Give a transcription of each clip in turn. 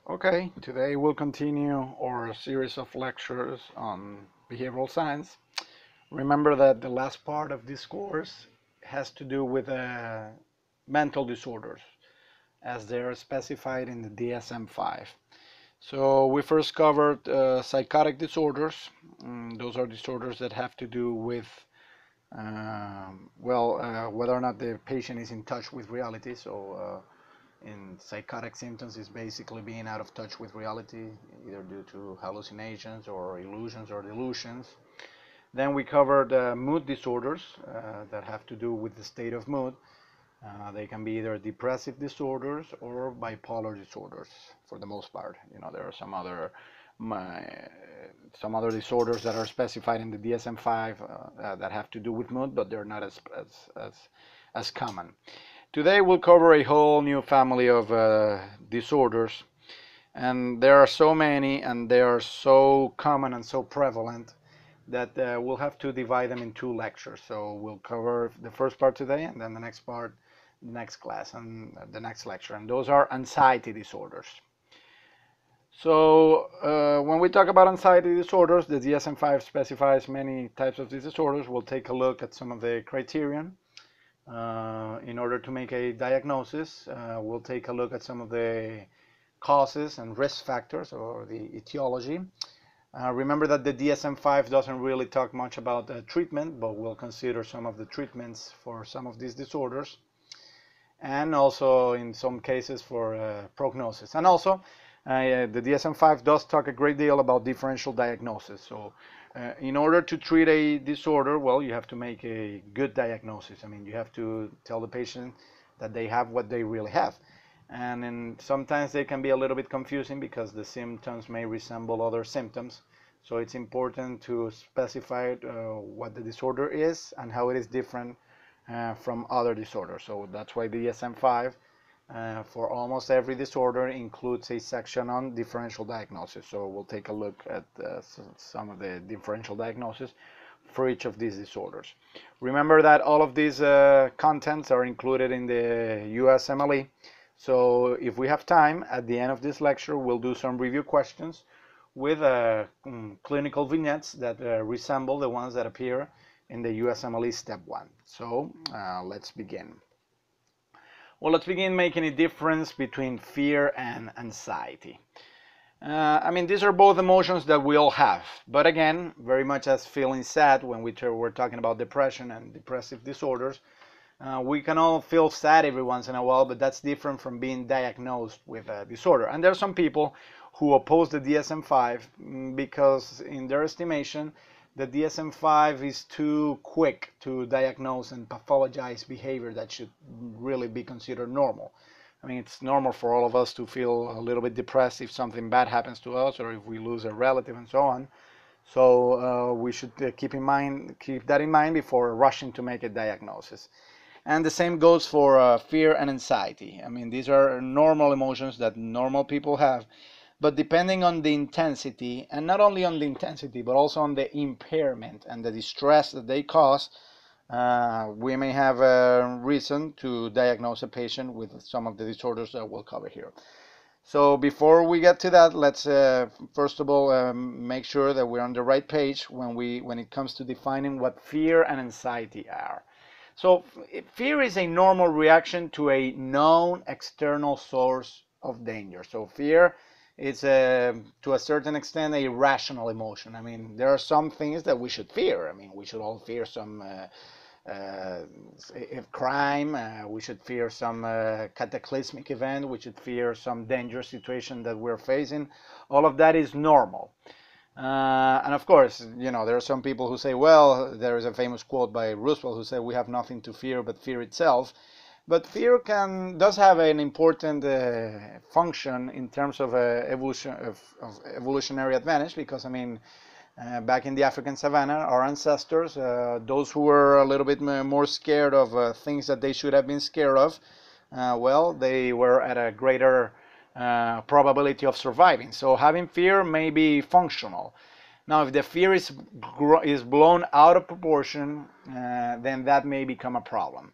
Okay, today we'll continue our series of lectures on behavioral science. Remember that the last part of this course has to do with mental disorders as they are specified in the DSM-5. So we first covered psychotic disorders. Those are disorders that have to do with whether or not the patient is in touch with reality. In psychotic symptoms is basically being out of touch with reality, either due to hallucinations or illusions or delusions. Then we covered mood disorders that have to do with the state of mood. They can be either depressive disorders or bipolar disorders for the most part. There are some other disorders that are specified in the DSM-5 that have to do with mood, but they're not as common. Today we'll cover a whole new family of disorders, and there are so many and they are so common and so prevalent that we'll have to divide them in two lectures. So we'll cover the first part today and then the next part, the next class and the next lecture, and those are anxiety disorders. So when we talk about anxiety disorders, the DSM-5 specifies many types of these disorders. We'll take a look at some of the criterion. In order to make a diagnosis, we'll take a look at some of the causes and risk factors or the etiology. Remember that the DSM-5 doesn't really talk much about treatment, but we'll consider some of the treatments for some of these disorders, and also in some cases for prognosis. And also, the DSM-5 does talk a great deal about differential diagnosis. So in order to treat a disorder, well, you have to make a good diagnosis. I mean, you have to tell the patient that they have what they really have. And then sometimes they can be a little bit confusing because the symptoms may resemble other symptoms. So it's important to specify what the disorder is and how it is different from other disorders. So that's why the DSM-5 for almost every disorder includes a section on differential diagnosis. So we'll take a look at some of the differential diagnosis for each of these disorders. Remember that all of these contents are included in the USMLE. So if we have time, at the end of this lecture, we'll do some review questions with clinical vignettes that resemble the ones that appear in the USMLE Step 1. So let's begin. Well, let's begin making a difference between fear and anxiety. I mean, these are both emotions that we all have, but again, very much as feeling sad when we're talking about depression and depressive disorders, we can all feel sad every once in a while, but that's different from being diagnosed with a disorder. And there are some people who oppose the DSM-5 because, in their estimation, the DSM-5 is too quick to diagnose and pathologize behavior that should really be considered normal. I mean, it's normal for all of us to feel a little bit depressed if something bad happens to us or if we lose a relative and so on. So we should keep that in mind before rushing to make a diagnosis. And the same goes for fear and anxiety. I mean, these are normal emotions that normal people have. But depending on the intensity, and not only on the intensity, but also on the impairment and the distress that they cause, we may have a reason to diagnose a patient with some of the disorders that we'll cover here. So before we get to that, let's first of all make sure that we're on the right page when it comes to defining what fear and anxiety are. So fear is a normal reaction to a known external source of danger. So fear is, to a certain extent, a rational emotion. I mean, there are some things that we should fear. I mean, we should all fear some crime. We should fear some cataclysmic event. We should fear some dangerous situation that we're facing. All of that is normal. And of course, there are some people who say, well, there is a famous quote by Roosevelt who said, we have nothing to fear but fear itself. But fear does have an important function in terms of evolutionary advantage, because, I mean, back in the African savannah, our ancestors, those who were a little bit more scared of things that they should have been scared of, well, they were at a greater probability of surviving. So having fear may be functional. Now, if the fear is blown out of proportion, then that may become a problem.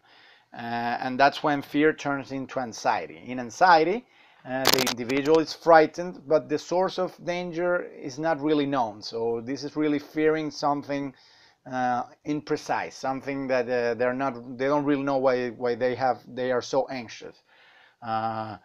And that's when fear turns into anxiety. In anxiety, The individual is frightened, but the source of danger is not really known. So this is really fearing something imprecise, something that they don't really know why they are so anxious. In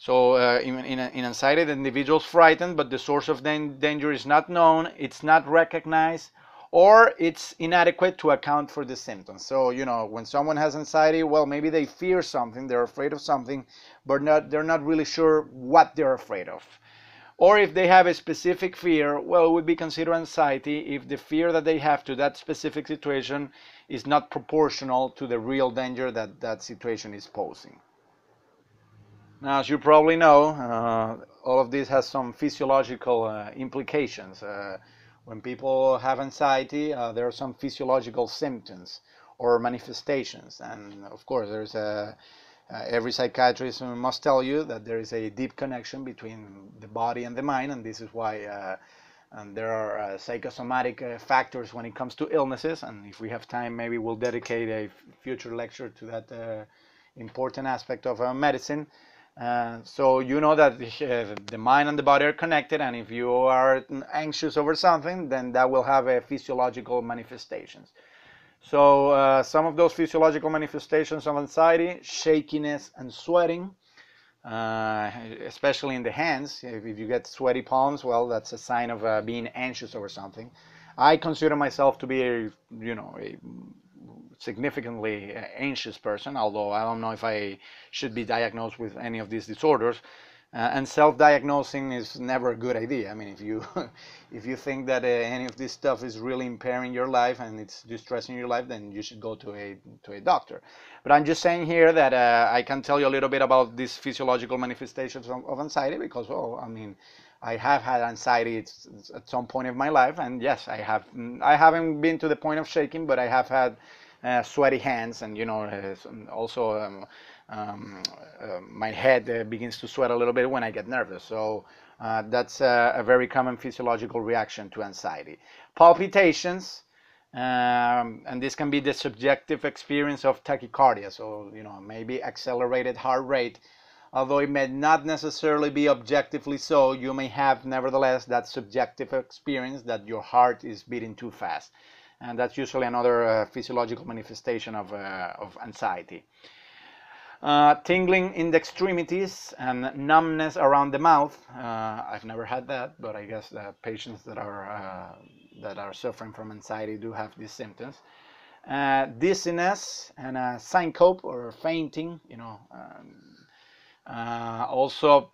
anxiety, the individual is frightened, but the source of danger is not known, it's not recognized, or it's inadequate to account for the symptoms. So, when someone has anxiety, well, maybe they fear something, they're afraid of something, but they're not really sure what they're afraid of. Or if they have a specific fear, well, it would be considered anxiety if the fear that they have to that specific situation is not proportional to the real danger that that situation is posing. Now, as you probably know, all of this has some physiological implications. When people have anxiety, there are some physiological symptoms or manifestations. And of course, every psychiatrist must tell you that there is a deep connection between the body and the mind, and this is why and there are psychosomatic factors when it comes to illnesses. And if we have time, maybe we'll dedicate a future lecture to that important aspect of medicine. So you know that the mind and the body are connected, and if you are anxious over something, then that will have a physiological manifestations. So some of those physiological manifestations of anxiety: shakiness and sweating, especially in the hands. If you get sweaty palms, well, that's a sign of being anxious over something. I consider myself to be a significantly anxious person, although I don't know if I should be diagnosed with any of these disorders. And self-diagnosing is never a good idea. I mean, if you if you think that any of this stuff is really impairing your life and it's distressing your life, then you should go to a doctor. But I'm just saying here that I can tell you a little bit about these physiological manifestations of anxiety because, well, I mean, I have had anxiety at some point of my life, and yes, I haven't been to the point of shaking, but I have had sweaty hands, and also my head begins to sweat a little bit when I get nervous. So that's a very common physiological reaction to anxiety. Palpitations, and this can be the subjective experience of tachycardia. So maybe accelerated heart rate. Although it may not necessarily be objectively so, you may have nevertheless that subjective experience that your heart is beating too fast. And that's usually another physiological manifestation of anxiety. Tingling in the extremities and numbness around the mouth. I've never had that, but I guess the patients that are suffering from anxiety do have these symptoms. Dizziness and syncope or fainting. Also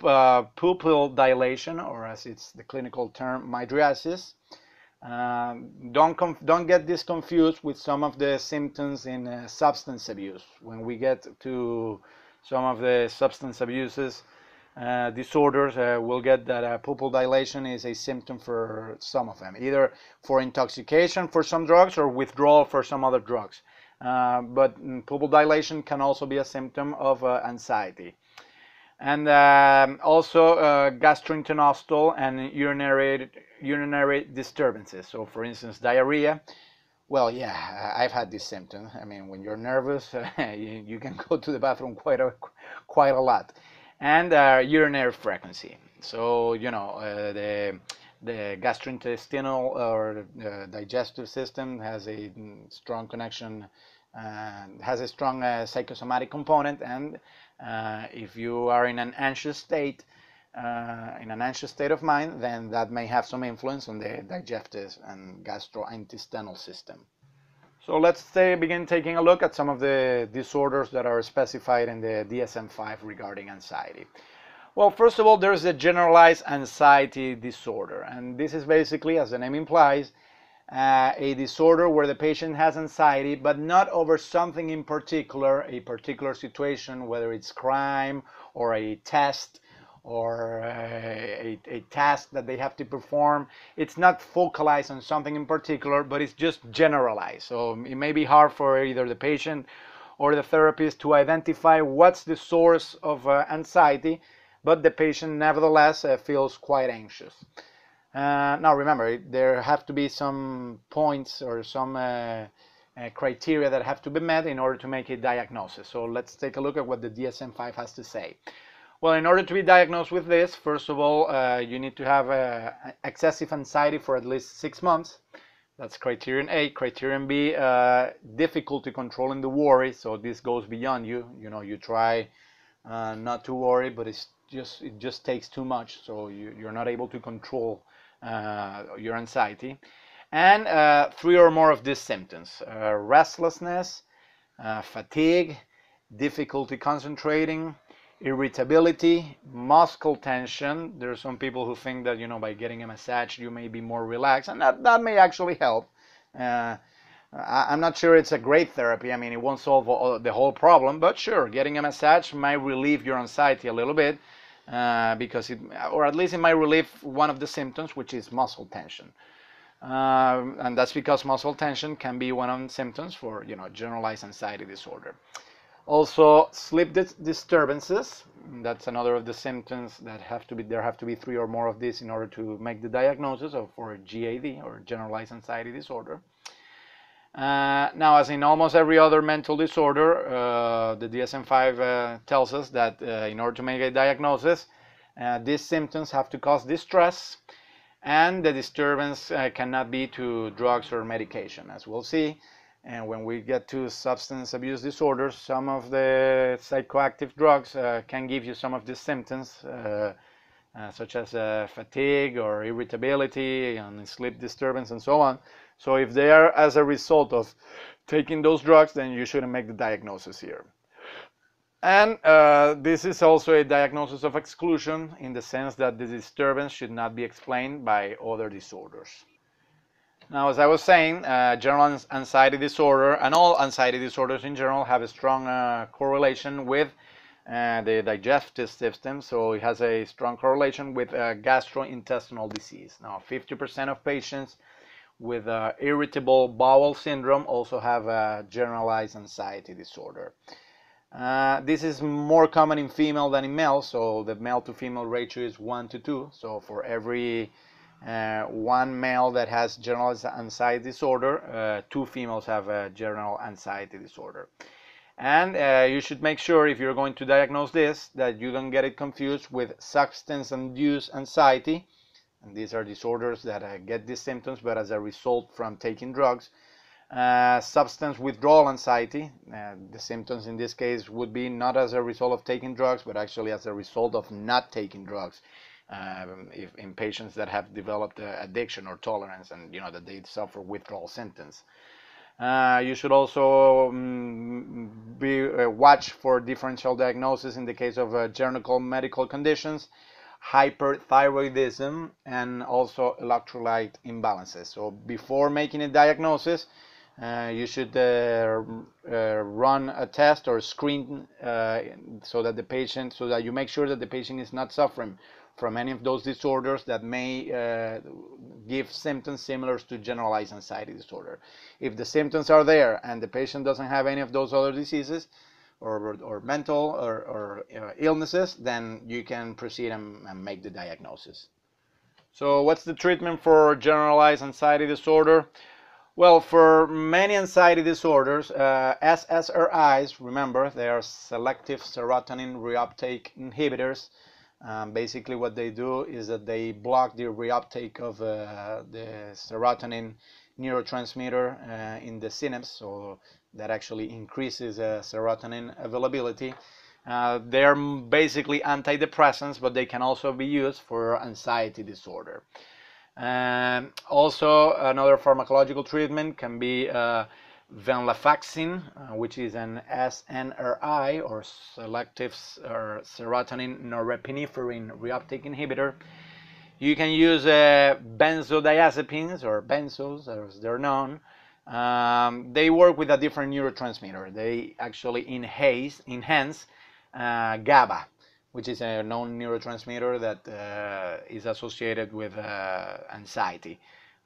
pupil dilation, or as it's the clinical term, mydriasis. Don't get this confused with some of the symptoms in substance abuse. When we get to some of the substance abuses disorders, we'll get that pupil dilation is a symptom for some of them, either for intoxication for some drugs or withdrawal for some other drugs. But pupil dilation can also be a symptom of anxiety. And also gastrointestinal and urinary disturbances. So, for instance, diarrhea. Well, yeah, I've had this symptom. I mean, when you're nervous, you can go to the bathroom quite a lot. And urinary frequency. So, the gastrointestinal or digestive system has a strong connection, has a strong psychosomatic component, and if you are in an anxious state, of mind, then that may have some influence on the digestive and gastrointestinal system. So let's begin taking a look at some of the disorders that are specified in the DSM-5 regarding anxiety. Well, first of all, there's the generalized anxiety disorder, and this is basically, as the name implies, a disorder where the patient has anxiety, but not over something in particular, a particular situation, whether it's crime or a test or a task that they have to perform. It's not focalized on something in particular, but it's just generalized. So it may be hard for either the patient or the therapist to identify what's the source of anxiety, but the patient nevertheless feels quite anxious. Now remember, there have to be some points or some criteria that have to be met in order to make a diagnosis. So let's take a look at what the DSM-5 has to say. Well, in order to be diagnosed with this, first of all, you need to have excessive anxiety for at least 6 months. That's criterion A. Criterion B, difficulty controlling the worry. So this goes beyond you. You know, you try not to worry, but it just takes too much. So you're not able to control your anxiety. And 3 or more of these symptoms: restlessness, fatigue, difficulty concentrating, irritability, muscle tension. There are some people who think that, you know, by getting a massage you may be more relaxed, and that may actually help. I'm not sure it's a great therapy. I mean, it won't solve the whole problem, but sure, getting a massage might relieve your anxiety a little bit, because or at least it might relieve one of the symptoms, which is muscle tension. And that's because muscle tension can be one of the symptoms for, you know, generalized anxiety disorder. Also, sleep disturbances. That's another of the symptoms that there have to be 3 or more of these in order to make the diagnosis of for GAD, or generalized anxiety disorder. Now, as in almost every other mental disorder, the DSM-5 tells us that in order to make a diagnosis, these symptoms have to cause distress, and the disturbance cannot be to drugs or medication, as we'll see. And when we get to substance abuse disorders, some of the psychoactive drugs can give you some of these symptoms, such as fatigue or irritability and sleep disturbance and so on. So if they are as a result of taking those drugs, then you shouldn't make the diagnosis here. And this is also a diagnosis of exclusion, in the sense that the disturbance should not be explained by other disorders. Now, as I was saying, general anxiety disorder and all anxiety disorders in general have a strong correlation with the digestive system. So it has a strong correlation with gastrointestinal disease. Now, 50% of patients with irritable bowel syndrome also have generalized anxiety disorder. This is more common in female than in male, so the male to female ratio is 1:2. So for every one male that has general anxiety disorder, 2 females have general anxiety disorder. And you should make sure, if you're going to diagnose this, that you don't get it confused with substance-induced anxiety. And these are disorders that get these symptoms, but as a result from taking drugs. Substance withdrawal anxiety, the symptoms in this case would be not as a result of taking drugs, but actually as a result of not taking drugs. If in patients that have developed addiction or tolerance, and you know that they suffer withdrawal symptoms. You should also watch for differential diagnosis in the case of general medical conditions, hyperthyroidism, and also electrolyte imbalances. So before making a diagnosis, you should run a test or screen so that you make sure that the patient is not suffering from any of those disorders that may give symptoms similar to generalized anxiety disorder. If the symptoms are there and the patient doesn't have any of those other diseases or mental or illnesses, then you can proceed and make the diagnosis. So what's the treatment for generalized anxiety disorder? Well, for many anxiety disorders, SSRIs, remember, they are selective serotonin reuptake inhibitors. Basically what they do is that they block the reuptake of the serotonin neurotransmitter in the synapse, so that actually increases serotonin availability. They're basically antidepressants, but they can also be used for anxiety disorder. Also, another pharmacological treatment can be venlafaxine, which is an SNRI, or selective serotonin norepinephrine reuptake inhibitor. You can use benzodiazepines, or benzos as they're known. They work with a different neurotransmitter. They actually enhance GABA, which is a known neurotransmitter that is associated with anxiety.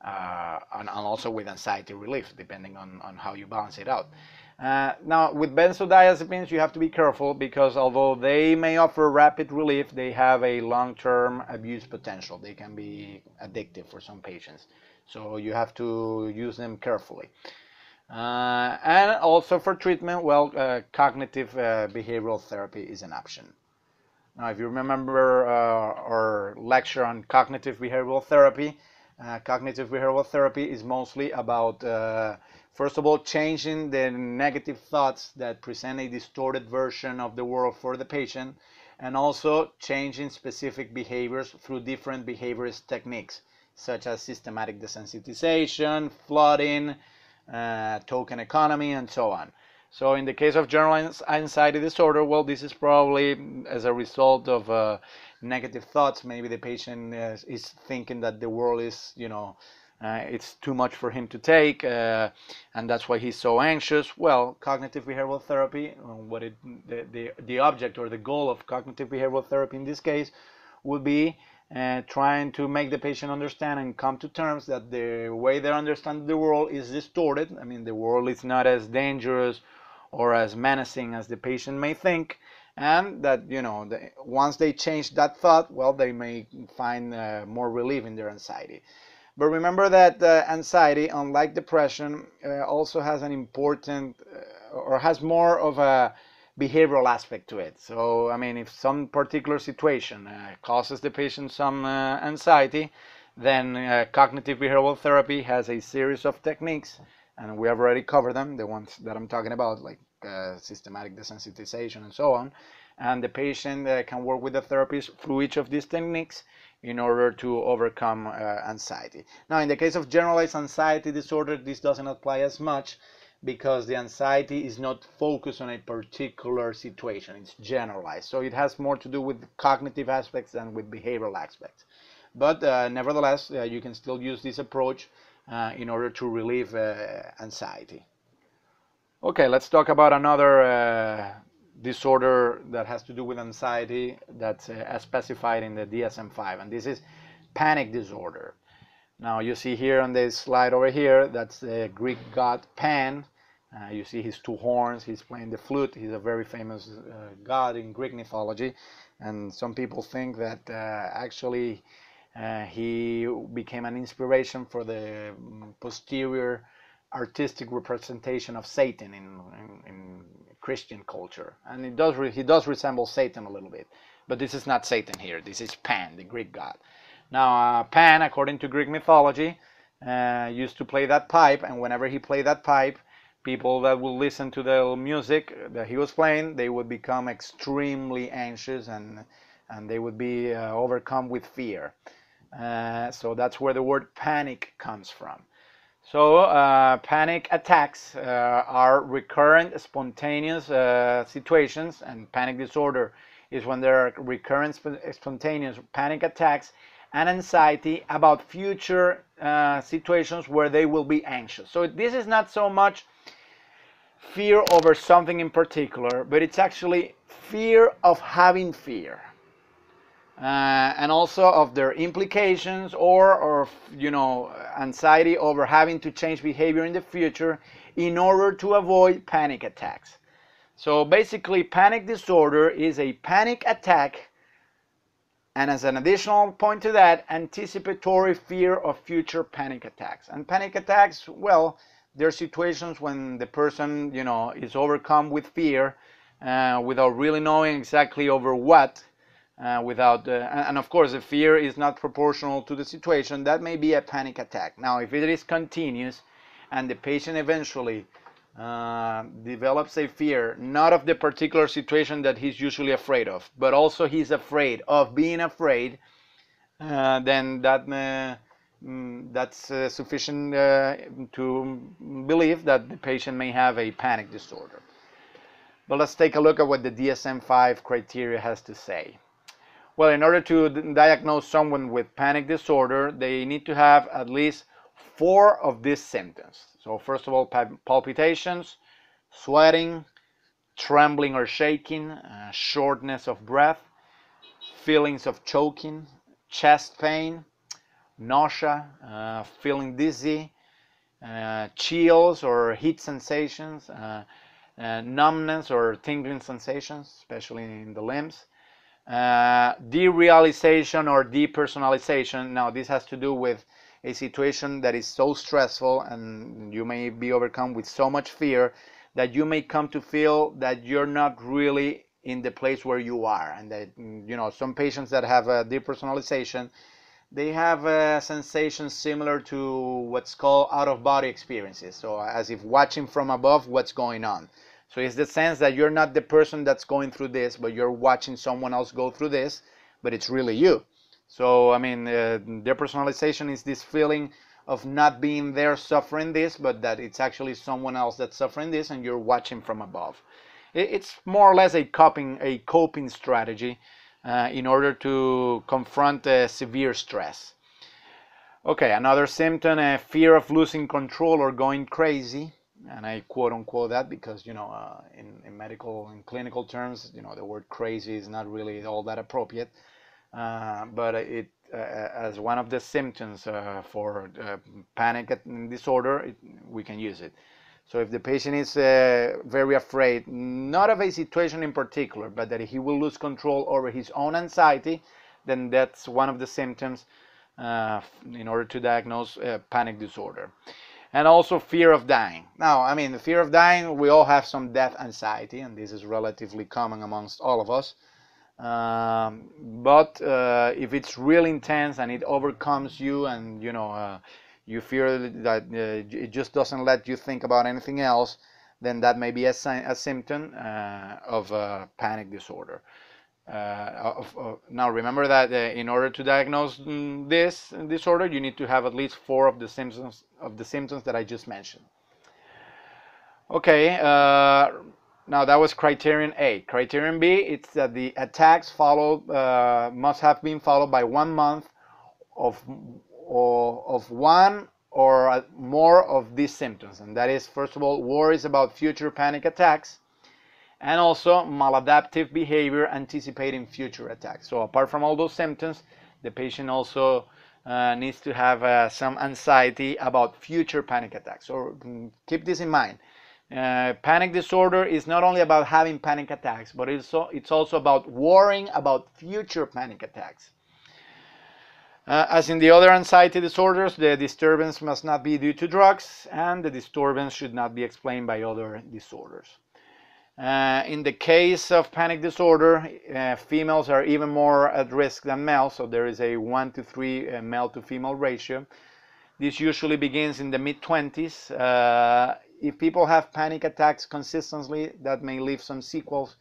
And also with anxiety relief, depending on how you balance it out. Now, with benzodiazepines, you have to be careful, because although they may offer rapid relief, they have a long-term abuse potential. They can be addictive for some patients, so you have to use them carefully. And also for treatment, well, cognitive behavioral therapy is an option. Now, if you remember our lecture on cognitive behavioral therapy, is mostly about, first of all, changing the negative thoughts that present a distorted version of the world for the patient, and also changing specific behaviors through different behaviorist techniques, such as systematic desensitization, flooding, token economy, and so on. So in the case of general anxiety disorder, well, this is probably as a result of negative thoughts. Maybe the patient is thinking that the world is, it's too much for him to take, and that's why he's so anxious. Well, cognitive behavioral therapy, the object or the goal of cognitive behavioral therapy in this case would be trying to make the patient understand and come to terms that the way they understand the world is distorted. I mean, the world is not as dangerous or as menacing as the patient may think, and that once they change that thought, well, they may find more relief in their anxiety. But remember that anxiety, unlike depression, also has an important or has more of a behavioral aspect to it. So, I mean, if some particular situation causes the patient some anxiety, then cognitive behavioral therapy has a series of techniques, and we have already covered them, the ones that I'm talking about, like systematic desensitization and so on. And the patient can work with the therapist through each of these techniques in order to overcome anxiety. Now, in the case of generalized anxiety disorder, this doesn't apply as much because the anxiety is not focused on a particular situation. It's generalized. So it has more to do with cognitive aspects than with behavioral aspects. But nevertheless, you can still use this approach in order to relieve anxiety. Okay, let's talk about another disorder that has to do with anxiety that's as specified in the DSM-5, and this is panic disorder. Now you see here on this slide over here, that's the Greek god Pan. You see his two horns, he's playing the flute. He's a very famous god in Greek mythology, and some people think that actually he became an inspiration for the posterior artistic representation of Satan in Christian culture, and he does resemble Satan a little bit, but this is not Satan here. This is Pan, the Greek god. Now Pan, according to Greek mythology, used to play that pipe, and whenever he played that pipe, people that would listen to the music that he was playing, they would become extremely anxious, and they would be overcome with fear. So that's where the word panic comes from. So panic attacks are recurrent, spontaneous situations, and panic disorder is when there are recurrent, spontaneous panic attacks and anxiety about future situations where they will be anxious. So this is not so much fear over something in particular, but it's actually fear of having fear. And also of their implications, or anxiety over having to change behavior in the future in order to avoid panic attacks. So basically, panic disorder is a panic attack, and as an additional point to that, anticipatory fear of future panic attacks. And panic attacks, well, there are situations when the person is overcome with fear without really knowing exactly over what. And of course, the fear is not proportional to the situation. That may be a panic attack. Now, if it is continuous and the patient eventually develops a fear, not of the particular situation that he's usually afraid of, but also he's afraid of being afraid, then that's sufficient to believe that the patient may have a panic disorder. But let's take a look at what the DSM-5 criteria has to say. Well, in order to diagnose someone with panic disorder, they need to have at least 4 of these symptoms. So first of all, palpitations, sweating, trembling or shaking, shortness of breath, feelings of choking, chest pain, nausea, feeling dizzy, chills or heat sensations, numbness or tingling sensations, especially in the limbs, derealization or depersonalization. Now this has to do with a situation that is so stressful and you may be overcome with so much fear that you may come to feel that you're not really in the place where you are. And that, you know, some patients that have a depersonalization, they have a sensation similar to what's called out-of-body experiences. So as if watching from above what's going on. So it's the sense that you're not the person that's going through this, but you're watching someone else go through this, but it's really you. So, I mean, depersonalization is this feeling of not being there suffering this, but that it's actually someone else that's suffering this and you're watching from above. It's more or less a coping strategy in order to confront severe stress. Okay, another symptom, fear of losing control or going crazy. And I quote unquote that because, you know, in medical and clinical terms, you know, the word crazy is not really all that appropriate. But it as one of the symptoms for panic disorder, we can use it. So if the patient is very afraid, not of a situation in particular, but that he will lose control over his own anxiety, then that's one of the symptoms in order to diagnose panic disorder. And also fear of dying. Now, I mean, the fear of dying, we all have some death anxiety, and this is relatively common amongst all of us. But if it's really intense and it overcomes you, and you know you fear that it just doesn't let you think about anything else, then that may be a symptom of panic disorder. Now remember that in order to diagnose this disorder, you need to have at least 4 of the symptoms that I just mentioned. Okay. Now that was criterion A. Criterion B, it's that the attacks must have been followed by 1 month of one or more of these symptoms. And that is, first of all, worries about future panic attacks, and also maladaptive behavior anticipating future attacks. So apart from all those symptoms, the patient also needs to have some anxiety about future panic attacks. So keep this in mind. Panic disorder is not only about having panic attacks, but it's also about worrying about future panic attacks. As in the other anxiety disorders, the disturbance must not be due to drugs, and the disturbance should not be explained by other disorders. In the case of panic disorder, females are even more at risk than males, so there is a 1 to 3 male to female ratio. This usually begins in the mid-20s. If people have panic attacks consistently, that may leave some sequels,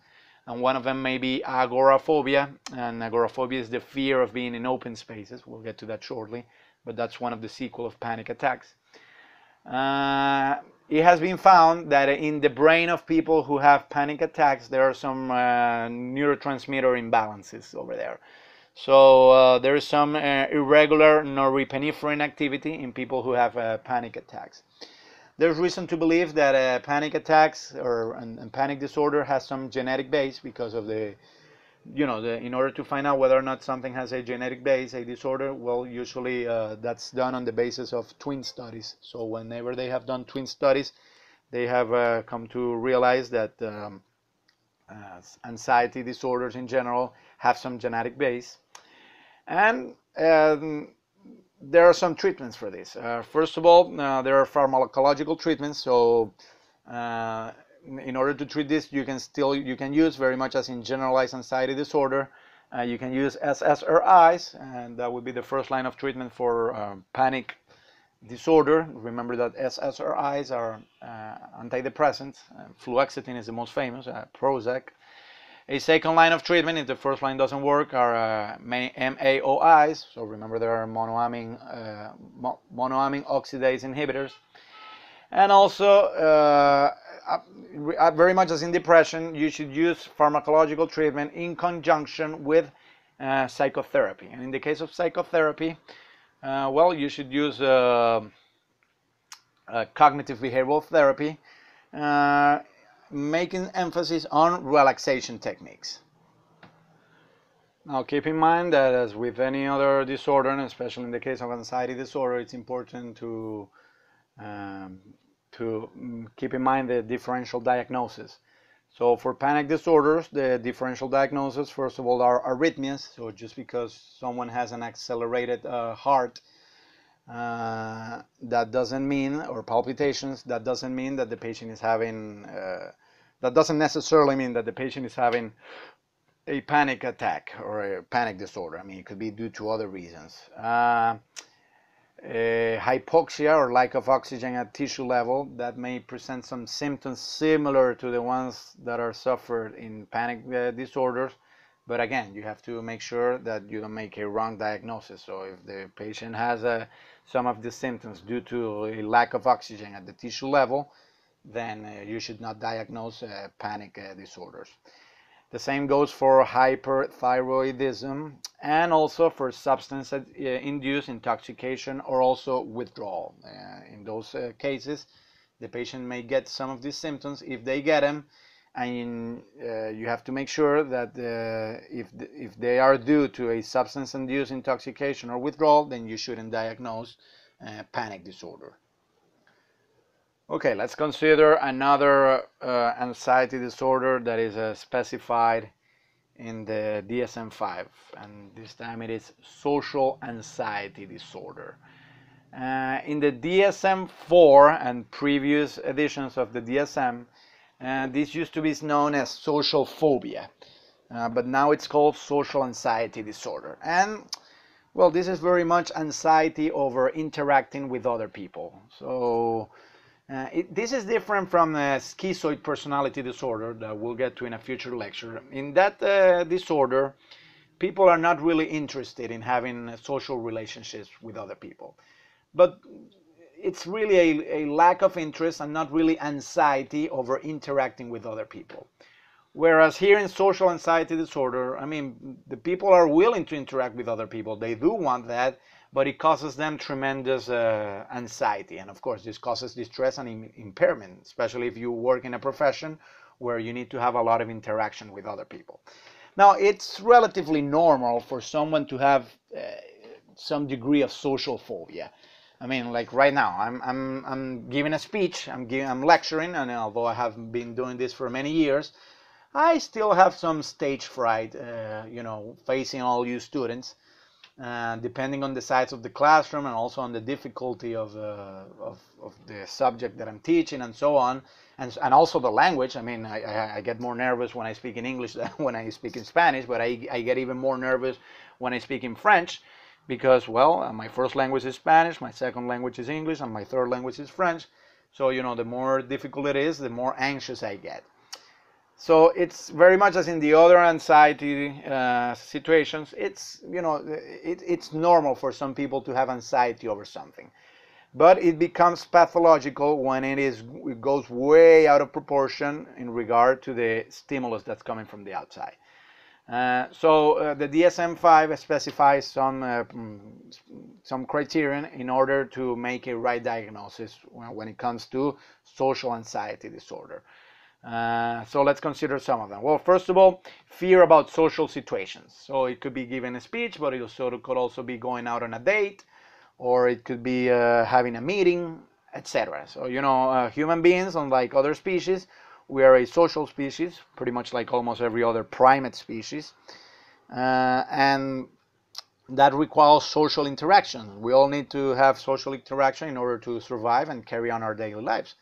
and one of them may be agoraphobia, and agoraphobia is the fear of being in open spaces. We'll get to that shortly, but that's one of the sequels of panic attacks. It has been found that in the brain of people who have panic attacks, there are some neurotransmitter imbalances over there. So there is some irregular norepinephrine activity in people who have panic attacks. There's reason to believe that panic attacks and panic disorder has some genetic base because of in order to find out whether or not something has a genetic base, a disorder, well, usually that's done on the basis of twin studies. So whenever they have done twin studies, they have come to realize that anxiety disorders in general have some genetic base. And there are some treatments for this. First of all, there are pharmacological treatments. So in order to treat this, you can use, very much as in generalized anxiety disorder, you can use SSRIs, and that would be the first line of treatment for panic disorder. Remember that SSRIs are antidepressants. Fluoxetine is the most famous, Prozac. A second line of treatment, if the first line doesn't work, are MAOIs. So remember, there are monoamine oxidase inhibitors. And also, very much as in depression, you should use pharmacological treatment in conjunction with psychotherapy. And in the case of psychotherapy, well, you should use cognitive behavioral therapy, making emphasis on relaxation techniques. Now keep in mind that, as with any other disorder, and especially in the case of anxiety disorder, it's important to keep in mind the differential diagnosis. So for panic disorders, the differential diagnosis, first of all, are arrhythmias. So just because someone has an accelerated heart, that doesn't mean, or palpitations, that doesn't mean that the patient is having That doesn't necessarily mean that the patient is having a panic attack or a panic disorder. I mean, it could be due to other reasons. Hypoxia or lack of oxygen at tissue level, that may present some symptoms similar to the ones that are suffered in panic disorders. But again, you have to make sure that you don't make a wrong diagnosis. So if the patient has some of the symptoms due to a lack of oxygen at the tissue level, then you should not diagnose panic disorders. The same goes for hyperthyroidism and also for substance-induced intoxication or also withdrawal. In those cases, the patient may get some of these symptoms. If they get them, and you have to make sure that if they are due to a substance-induced intoxication or withdrawal, then you shouldn't diagnose panic disorder. Okay, let's consider another anxiety disorder that is specified in the DSM-5, and this time it is social anxiety disorder. In the DSM-4 and previous editions of the DSM, this used to be known as social phobia, but now it's called social anxiety disorder. And well, this is very much anxiety over interacting with other people. So this is different from schizoid personality disorder that we'll get to in a future lecture. In that disorder, people are not really interested in having social relationships with other people. But it's really a lack of interest and not really anxiety over interacting with other people. Whereas here in social anxiety disorder, I mean, the people are willing to interact with other people. They do want that, but it causes them tremendous anxiety. And of course, this causes distress and impairment, especially if you work in a profession where you need to have a lot of interaction with other people. Now, it's relatively normal for someone to have some degree of social phobia. I mean, like right now, I'm giving a speech, I'm lecturing, and although I have been doing this for many years, I still have some stage fright, facing all you students, depending on the size of the classroom and also on the difficulty of the subject that I'm teaching and so on, and also the language. I mean, I get more nervous when I speak in English than when I speak in Spanish, but I get even more nervous when I speak in French. Because, well, my first language is Spanish, my second language is English, and my third language is French. So, the more difficult it is, the more anxious I get. So it's very much as in the other anxiety situations. It's, it's normal for some people to have anxiety over something. But it becomes pathological when it goes way out of proportion in regard to the stimulus that's coming from the outside. The DSM-5 specifies some criterion in order to make a right diagnosis when it comes to social anxiety disorder. So let's consider some of them. Well, first of all, fear about social situations. So it could be giving a speech, but it could also be going out on a date, or it could be having a meeting, etc. So, human beings, unlike other species, we are a social species, pretty much like almost every other primate species, and that requires social interaction. We all need to have social interaction in order to survive and carry on our daily lives.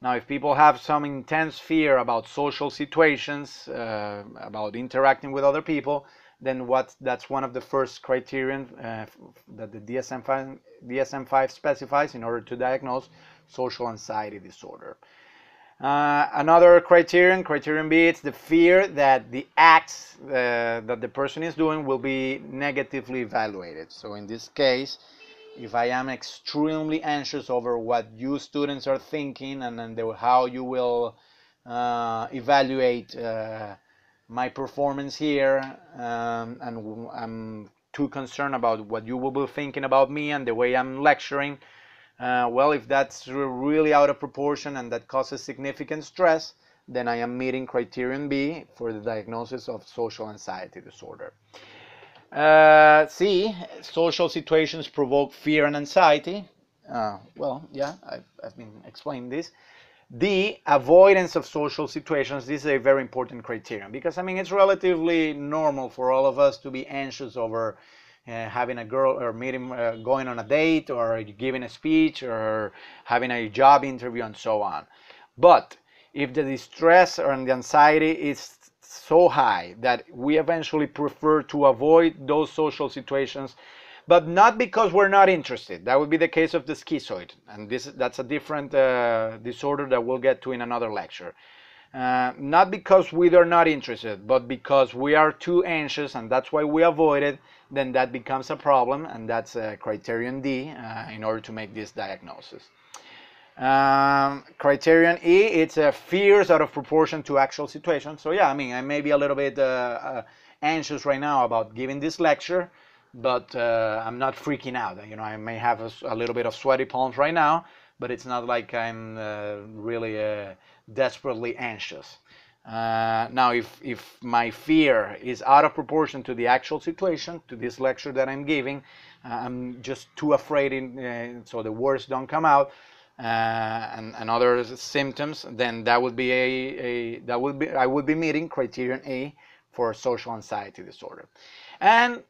Now, if people have some intense fear about social situations, about interacting with other people, then that's one of the first criterion that the DSM-5 specifies in order to diagnose social anxiety disorder. Another criterion B, it's the fear that the acts that the person is doing will be negatively evaluated. So in this case, if I am extremely anxious over what you students are thinking and how you will evaluate my performance here, and I'm too concerned about what you will be thinking about me and the way I'm lecturing, well, if that's really out of proportion and that causes significant stress, then I am meeting criterion B for the diagnosis of social anxiety disorder. C, social situations provoke fear and anxiety. Well, yeah, I've been explaining this. D, avoidance of social situations. This is a very important criterion because, I mean, it's relatively normal for all of us to be anxious over having a girl or meeting, going on a date or giving a speech or having a job interview and so on. But if the distress or the anxiety is so high that we eventually prefer to avoid those social situations, but not because we're not interested. That would be the case of the schizoid, and that's a different disorder that we'll get to in another lecture. Not because we are not interested, but because we are too anxious, and that's why we avoid it. Then that becomes a problem, and that's criterion D in order to make this diagnosis. Criterion E, it's fears out of proportion to actual situations. So yeah, I mean, I may be a little bit anxious right now about giving this lecture, but I'm not freaking out. You know, I may have a little bit of sweaty palms right now, but it's not like I'm really desperately anxious. Now, if my fear is out of proportion to the actual situation, to this lecture that I'm giving, I'm just too afraid, so the words don't come out, and other symptoms, then that would be I would be meeting criterion A for social anxiety disorder. And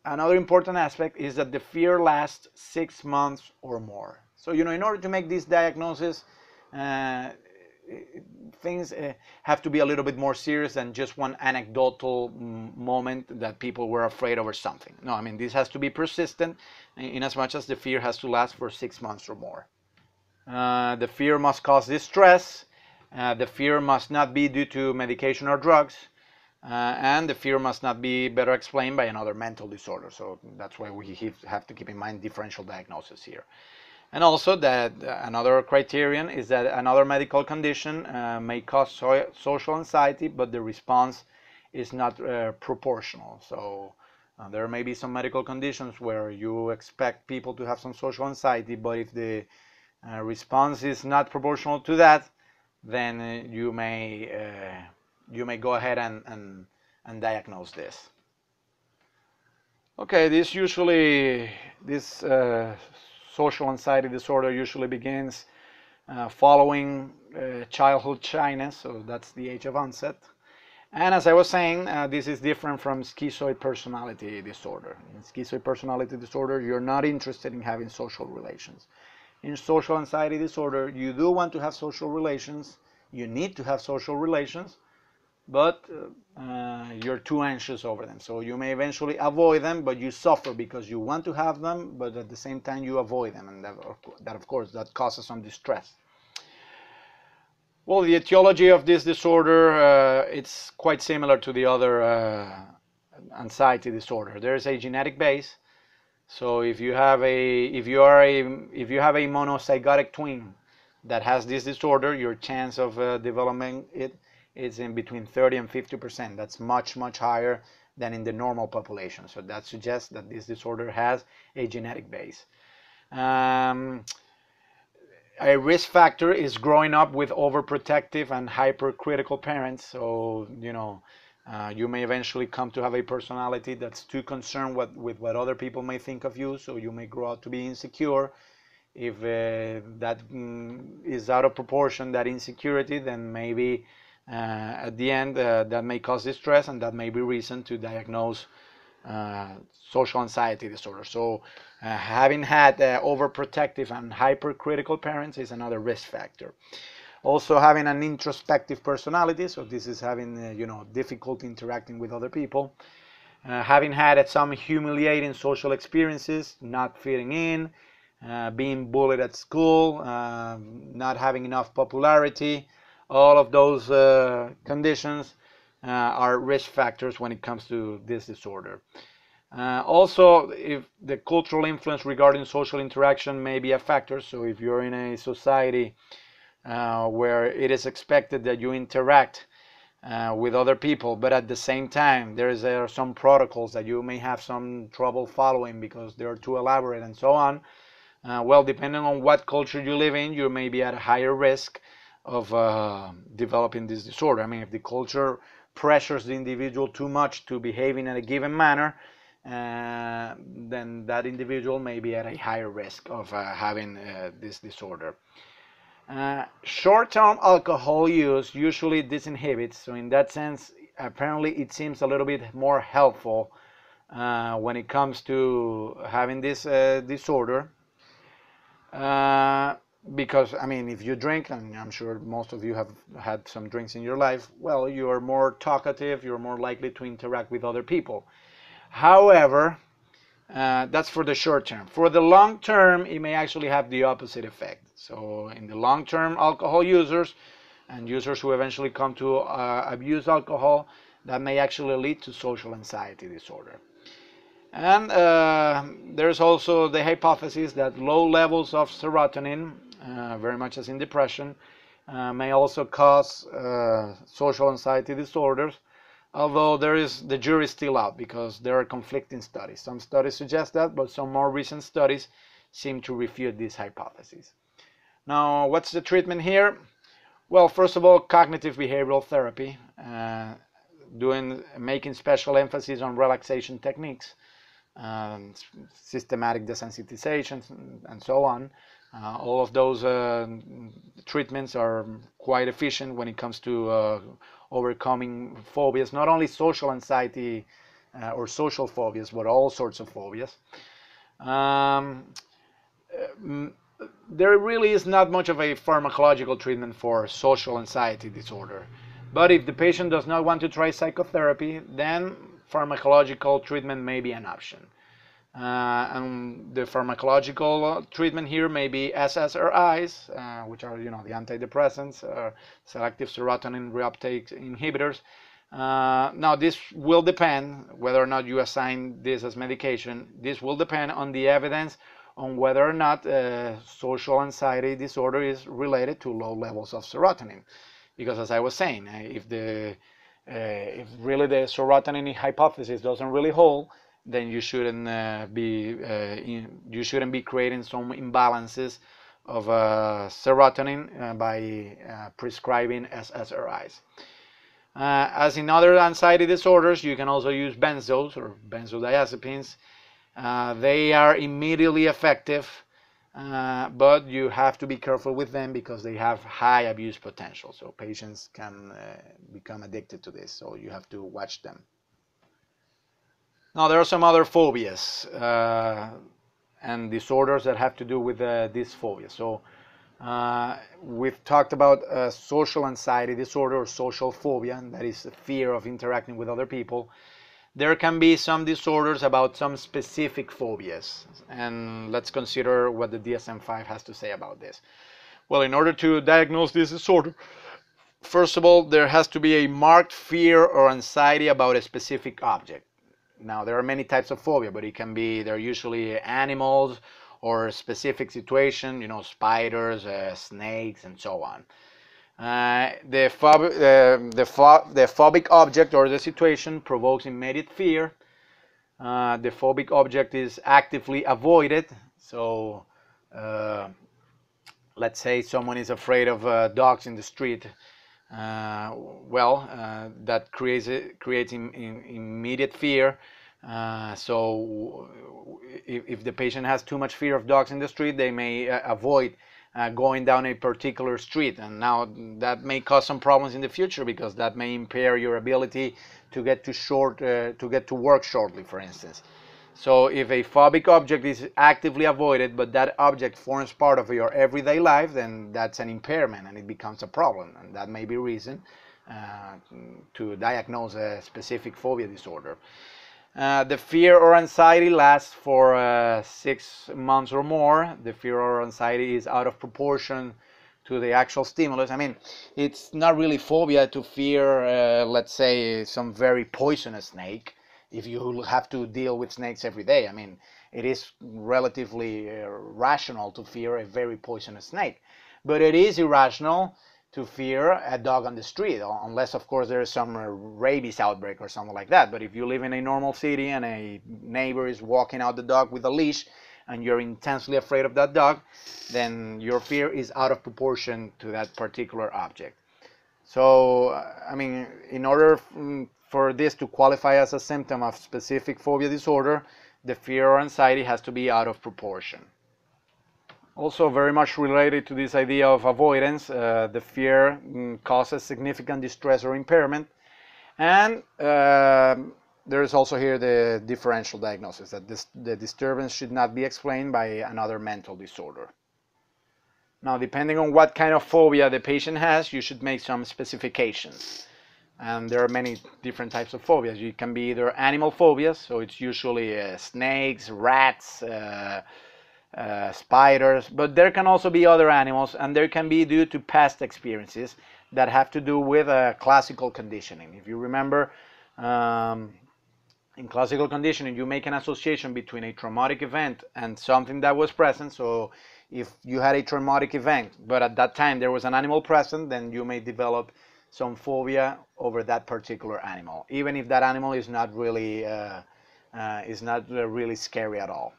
another important aspect is that the fear lasts 6 months or more. So, you know, in order to make this diagnosis, things have to be a little bit more serious than just one anecdotal moment that people were afraid over something. No, I mean, this has to be persistent in as much as the fear has to last for 6 months or more. The fear must cause distress. The fear must not be due to medication or drugs. And the fear must not be better explained by another mental disorder. So that's why we have to keep in mind differential diagnosis here. And also that another criterion is that another medical condition may cause social anxiety, but the response is not proportional. So there may be some medical conditions where you expect people to have some social anxiety, but if the response is not proportional to that, then you may go ahead and diagnose this. Okay, this social anxiety disorder usually begins following childhood shyness, so that's the age of onset. And as I was saying, this is different from schizoid personality disorder. In schizoid personality disorder, you're not interested in having social relations. In social anxiety disorder, you do want to have social relations, you need to have social relations, but you're too anxious over them. So you may eventually avoid them, but you suffer because you want to have them, but at the same time you avoid them, and that of course, that causes some distress. Well, the etiology of this disorder, it's quite similar to the other anxiety disorder. There is a genetic base. So if you have a monozygotic twin that has this disorder, your chance of developing it is in between 30 and 50%. That's much, much higher than in the normal population. So that suggests that this disorder has a genetic base. A risk factor is growing up with overprotective and hypercritical parents. So, you know, you may eventually come to have a personality that's too concerned with what other people may think of you. So you may grow up to be insecure. If that is out of proportion, that insecurity, then maybe at the end that may cause distress, and that may be reason to diagnose social anxiety disorder. So having had overprotective and hypercritical parents is another risk factor. Also having an introspective personality, so this is having difficulty interacting with other people. Having had some humiliating social experiences, not fitting in, being bullied at school, not having enough popularity, all of those conditions are risk factors when it comes to this disorder. Also, if the cultural influence regarding social interaction may be a factor, so if you're in a society where it is expected that you interact with other people, but at the same time there are some protocols that you may have some trouble following because they're too elaborate and so on, well, depending on what culture you live in, you may be at a higher risk of developing this disorder. I mean, if the culture pressures the individual too much to behave in a given manner, then that individual may be at a higher risk of having this disorder. Short-term alcohol use usually disinhibits, so in that sense, apparently it seems a little bit more helpful when it comes to having this disorder. because I mean, if you drink, and I'm sure most of you have had some drinks in your life, well, you're more talkative, you're more likely to interact with other people. However, that's for the short term. For the long term, it may actually have the opposite effect. So in the long term, alcohol users and users who eventually come to abuse alcohol, that may actually lead to social anxiety disorder. And there's also the hypothesis that low levels of serotonin, very much as in depression, may also cause social anxiety disorders, although the jury is still out because there are conflicting studies. Some studies suggest that, but some more recent studies seem to refute this hypothesis. Now, what's the treatment here? Well, first of all, cognitive behavioral therapy, making special emphasis on relaxation techniques, systematic desensitization, and so on. All of those treatments are quite efficient when it comes to overcoming phobias, not only social anxiety or social phobias, but all sorts of phobias. There really is not much of a pharmacological treatment for social anxiety disorder. But if the patient does not want to try psychotherapy, then pharmacological treatment may be an option. And the pharmacological treatment here may be SSRIs, which are, the antidepressants, selective serotonin reuptake inhibitors. Now, this will depend whether or not you assign this as medication. This will depend on the evidence on whether or not social anxiety disorder is related to low levels of serotonin. Because as I was saying, if really the serotonin hypothesis doesn't really hold, then you shouldn't be creating some imbalances of serotonin by prescribing SSRIs. As in other anxiety disorders, you can also use benzos or benzodiazepines. They are immediately effective, but you have to be careful with them because they have high abuse potential. So patients can become addicted to this, so you have to watch them. Now, there are some other phobias and disorders that have to do with this phobia. So we've talked about social anxiety disorder or social phobia, and that is the fear of interacting with other people. There can be some disorders about some specific phobias, and let's consider what the DSM-5 has to say about this. Well, in order to diagnose this disorder, first of all, there has to be a marked fear or anxiety about a specific object. Now, there are many types of phobia, but they're usually animals or a specific situation, spiders, snakes, and so on. The phobic object or the situation provokes immediate fear. The phobic object is actively avoided. So, let's say someone is afraid of dogs in the street. That creates immediate fear. So if the patient has too much fear of dogs in the street, they may avoid going down a particular street, and now that may cause some problems in the future because that may impair your ability to get to work shortly, for instance. So if a phobic object is actively avoided, but that object forms part of your everyday life, then that's an impairment and it becomes a problem. And that may be reason to diagnose a specific phobia disorder. The fear or anxiety lasts for 6 months or more. The fear or anxiety is out of proportion to the actual stimulus. I mean, it's not really phobia to fear, let's say, some very poisonous snake. If you have to deal with snakes every day, I mean, it is relatively rational to fear a very poisonous snake. But it is irrational to fear a dog on the street, unless, of course, there is some rabies outbreak or something like that. But if you live in a normal city and a neighbor is walking out the dog with a leash and you're intensely afraid of that dog, then your fear is out of proportion to that particular object. So, I mean, in order for this to qualify as a symptom of specific phobia disorder, the fear or anxiety has to be out of proportion. Also, very much related to this idea of avoidance, the fear causes significant distress or impairment. And there is also here the differential diagnosis, that the disturbance should not be explained by another mental disorder. Now, depending on what kind of phobia the patient has, you should make some specifications. And there are many different types of phobias. You can be either animal phobias, so it's usually snakes, rats, spiders, but there can also be other animals, and there can be due to past experiences that have to do with classical conditioning. If you remember, in classical conditioning, you make an association between a traumatic event and something that was present. So if you had a traumatic event, but at that time there was an animal present, then you may develop some phobia over that particular animal, even if that animal is not really scary at all.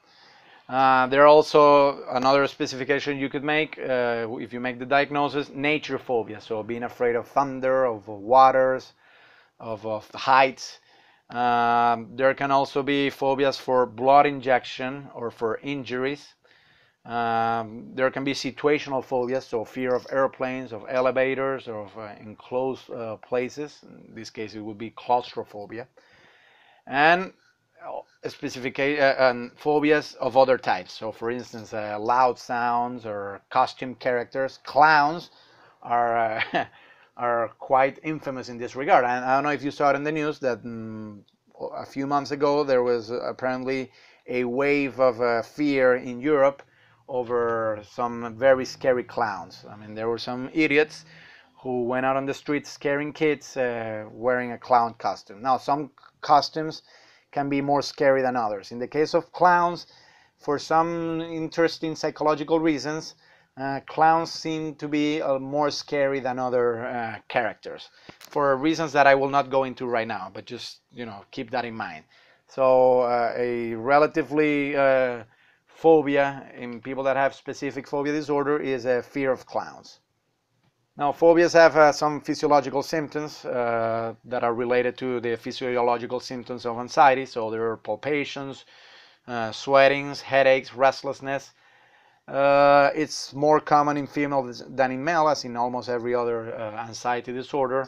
There are also another specification you could make if you make the diagnosis: nature phobia, so being afraid of thunder, of waters, of heights. There can also be phobias for blood injection or for injuries. There can be situational phobias, so fear of airplanes, of elevators, or of enclosed places. In this case, it would be claustrophobia. And phobias of other types. So, for instance, loud sounds or costume characters. Clowns are are quite infamous in this regard. And I don't know if you saw it in the news that a few months ago there was apparently a wave of fear in Europe over some very scary clowns. I mean, there were some idiots who went out on the streets scaring kids wearing a clown costume. Now, some costumes can be more scary than others. In the case of clowns, for some interesting psychological reasons, clowns seem to be more scary than other characters, for reasons that I will not go into right now, but just keep that in mind. So a relatively phobia in people that have specific phobia disorder is a fear of clowns. Now, phobias have some physiological symptoms that are related to the physiological symptoms of anxiety. So there are palpitations, sweatings, headaches, restlessness. It's more common in females than in male, as in almost every other anxiety disorder.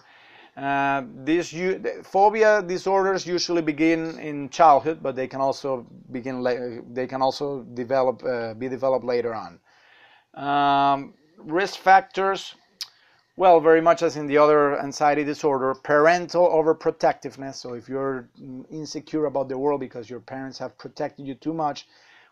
These phobia disorders usually begin in childhood, but they can also be developed later on. Risk factors. Well, very much as in the other anxiety disorder, parental overprotectiveness. So if you're insecure about the world because your parents have protected you too much,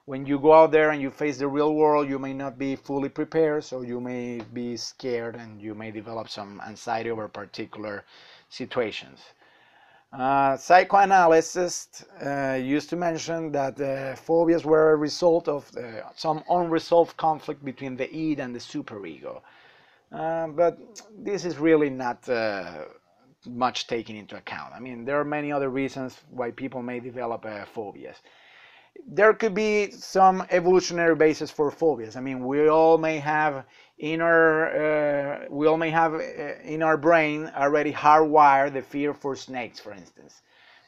when you go out there and you face the real world, you may not be fully prepared, so you may be scared and you may develop some anxiety over particular situations. Psychoanalysts used to mention that phobias were a result of some unresolved conflict between the id and the superego. But this is really not much taken into account. I mean, there are many other reasons why people may develop phobias. There could be some evolutionary basis for phobias. I mean, we all may have in our brain already hardwired the fear for snakes, for instance,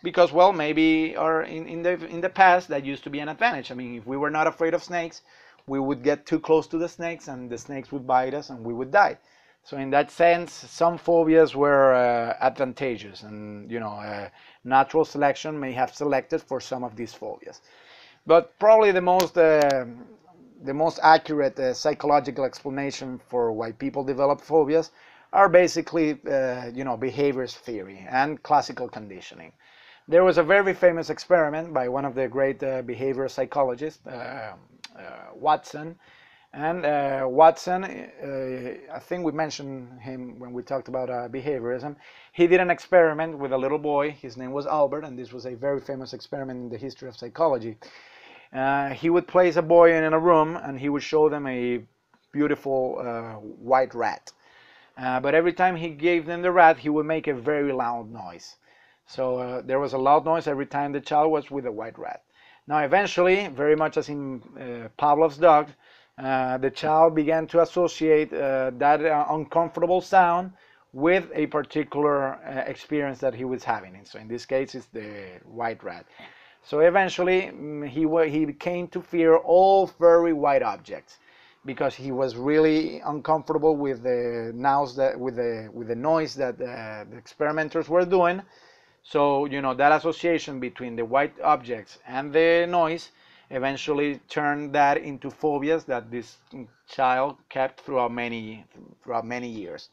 because, well, maybe in the past that used to be an advantage. I mean, if we were not afraid of snakes, we would get too close to the snakes and the snakes would bite us and we would die. So in that sense, some phobias were advantageous, and natural selection may have selected for some of these phobias. But probably the most accurate psychological explanation for why people develop phobias are basically behaviors theory and classical conditioning. There was a very famous experiment by one of the great behavioral psychologists, Watson. And Watson, I think we mentioned him when we talked about behaviorism. He did an experiment with a little boy. His name was Albert, and this was a very famous experiment in the history of psychology. He would place a boy in a room, and he would show them a beautiful white rat. But every time he gave them the rat, he would make a very loud noise. So there was a loud noise every time the child was with a white rat. Now, eventually, very much as in Pavlov's dog, the child began to associate that uncomfortable sound with a particular experience that he was having. And so in this case, it's the white rat. So eventually, he came to fear all furry white objects because he was really uncomfortable with the noise that the experimenters were doing. So, that association between the white objects and the noise eventually turned that into phobias that this child kept throughout many years.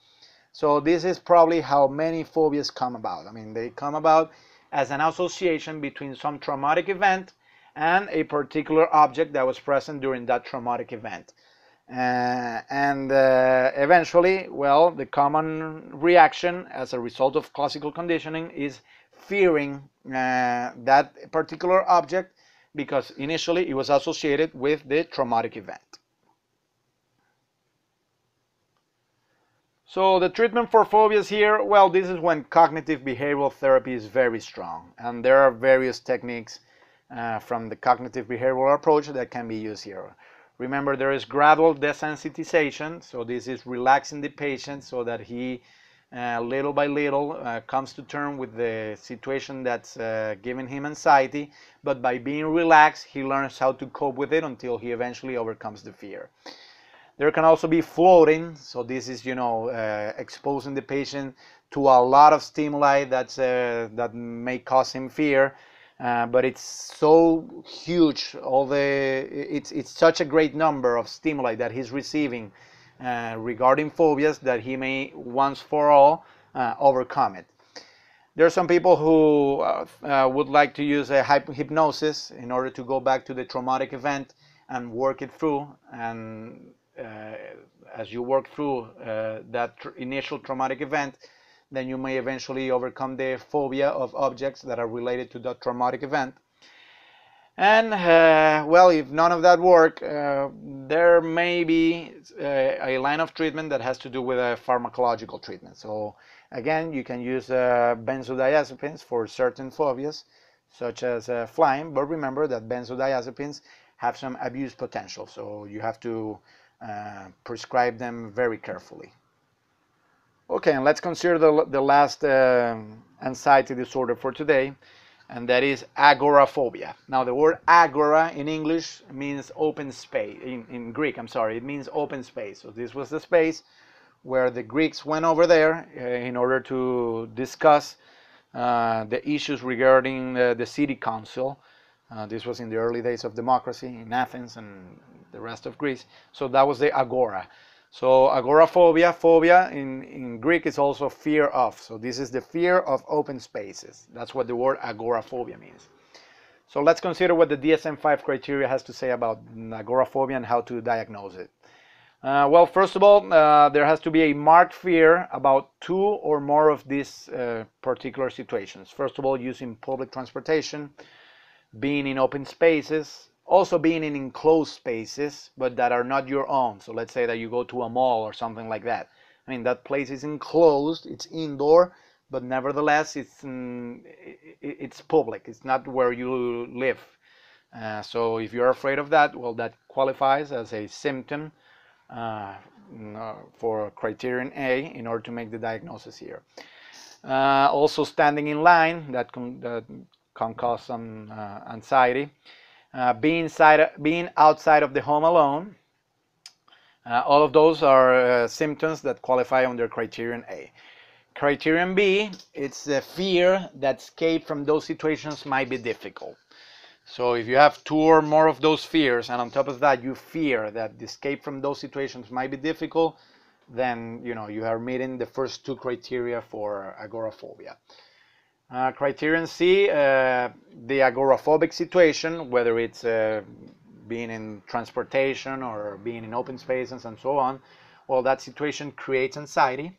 So this is probably how many phobias come about. I mean, they come about as an association between some traumatic event and a particular object that was present during that traumatic event. And eventually, well, the common reaction as a result of classical conditioning is fearing that particular object because initially it was associated with the traumatic event. So the treatment for phobias here, well, this is when cognitive behavioral therapy is very strong, and there are various techniques from the cognitive behavioral approach that can be used here. Remember, there is gradual desensitization, so this is relaxing the patient so that he little by little comes to terms with the situation that's giving him anxiety, but by being relaxed, he learns how to cope with it until he eventually overcomes the fear. There can also be floating, so this is, exposing the patient to a lot of stimuli that may cause him fear, but it's so huge. It's such a great number of stimuli that he's receiving regarding phobias that he may once for all overcome it. There are some people who would like to use a hypnosis in order to go back to the traumatic event and work it through, and as you work through that initial traumatic event, then you may eventually overcome the phobia of objects that are related to that traumatic event. And well, if none of that work, there may be a line of treatment that has to do with a pharmacological treatment. So again, you can use benzodiazepines for certain phobias, such as flying, but remember that benzodiazepines have some abuse potential, so you have to prescribe them very carefully. Okay, and let's consider the last anxiety disorder for today, and that is agoraphobia. Now, the word agora in English means open space. In Greek, I'm sorry, it means open space. So this was the space where the Greeks went over there in order to discuss the issues regarding the city council. This was in the early days of democracy in Athens and the rest of Greece. So that was the agora. So agoraphobia, phobia in Greek is also fear of. So this is the fear of open spaces. That's what the word agoraphobia means. So let's consider what the DSM-5 criteria has to say about agoraphobia and how to diagnose it. Well, first of all, there has to be a marked fear about two or more of these particular situations. First of all, using public transportation, being in open spaces, also being in enclosed spaces, but that are not your own. So let's say that you go to a mall or something like that. I mean, that place is enclosed, it's indoor, but nevertheless, it's public. It's not where you live. So if you're afraid of that, well, that qualifies as a symptom for criterion A in order to make the diagnosis here. Also standing in line, that can cause some anxiety. Being outside of the home alone. All of those are symptoms that qualify under criterion A. Criterion B, it's the fear that escape from those situations might be difficult. So if you have two or more of those fears, and on top of that you fear that the escape from those situations might be difficult, then you are meeting the first two criteria for agoraphobia. Criterion C, the agoraphobic situation, whether it's being in transportation or being in open spaces and so on, well, that situation creates anxiety.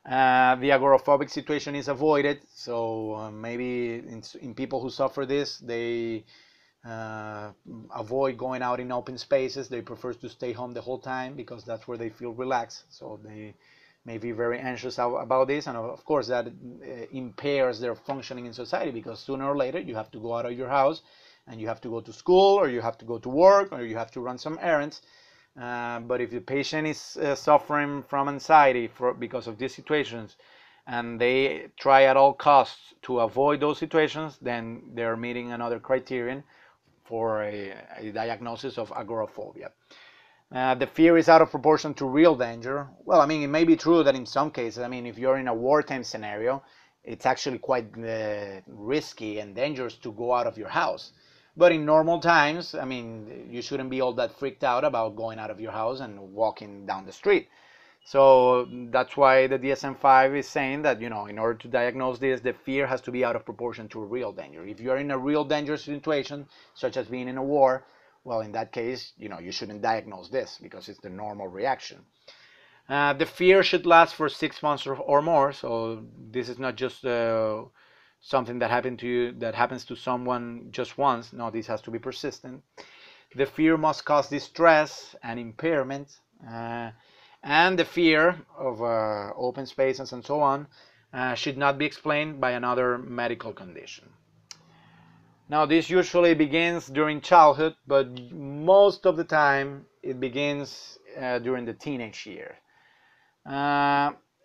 The agoraphobic situation is avoided, so maybe in people who suffer this, they avoid going out in open spaces. They prefer to stay home the whole time because that's where they feel relaxed. So they may be very anxious about this, and of course that impairs their functioning in society, because sooner or later you have to go out of your house and you have to go to school, or you have to go to work, or you have to run some errands. But if the patient is suffering from anxiety because of these situations, and they try at all costs to avoid those situations, then they're meeting another criterion for a diagnosis of agoraphobia. The fear is out of proportion to real danger. Well, I mean, it may be true that in some cases, I mean, if you're in a wartime scenario, it's actually quite risky and dangerous to go out of your house. But in normal times, I mean, you shouldn't be all that freaked out about going out of your house and walking down the street. So that's why the DSM-5 is saying that, you know, in order to diagnose this, the fear has to be out of proportion to a real danger. If you're in a real dangerous situation, such as being in a war, well, in that case, you know, you shouldn't diagnose this because it's the normal reaction. The fear should last for 6 months or more. So this is not just something that happened to you, that happens to someone just once. No, this has to be persistent. The fear must cause distress and impairment. And the fear of open spaces and so on should not be explained by another medical condition. Now, this usually begins during childhood, but most of the time it begins during the teenage year.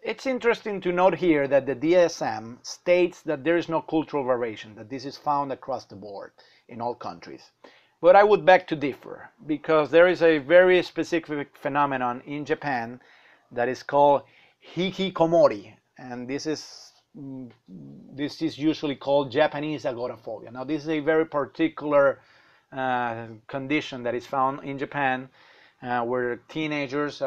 It's interesting to note here that the DSM states that there is no cultural variation, that this is found across the board in all countries. But I would beg to differ, because there is a very specific phenomenon in Japan that is called hikikomori, and this is usually called Japanese agoraphobia. Now, this is a very particular condition that is found in Japan, where teenagers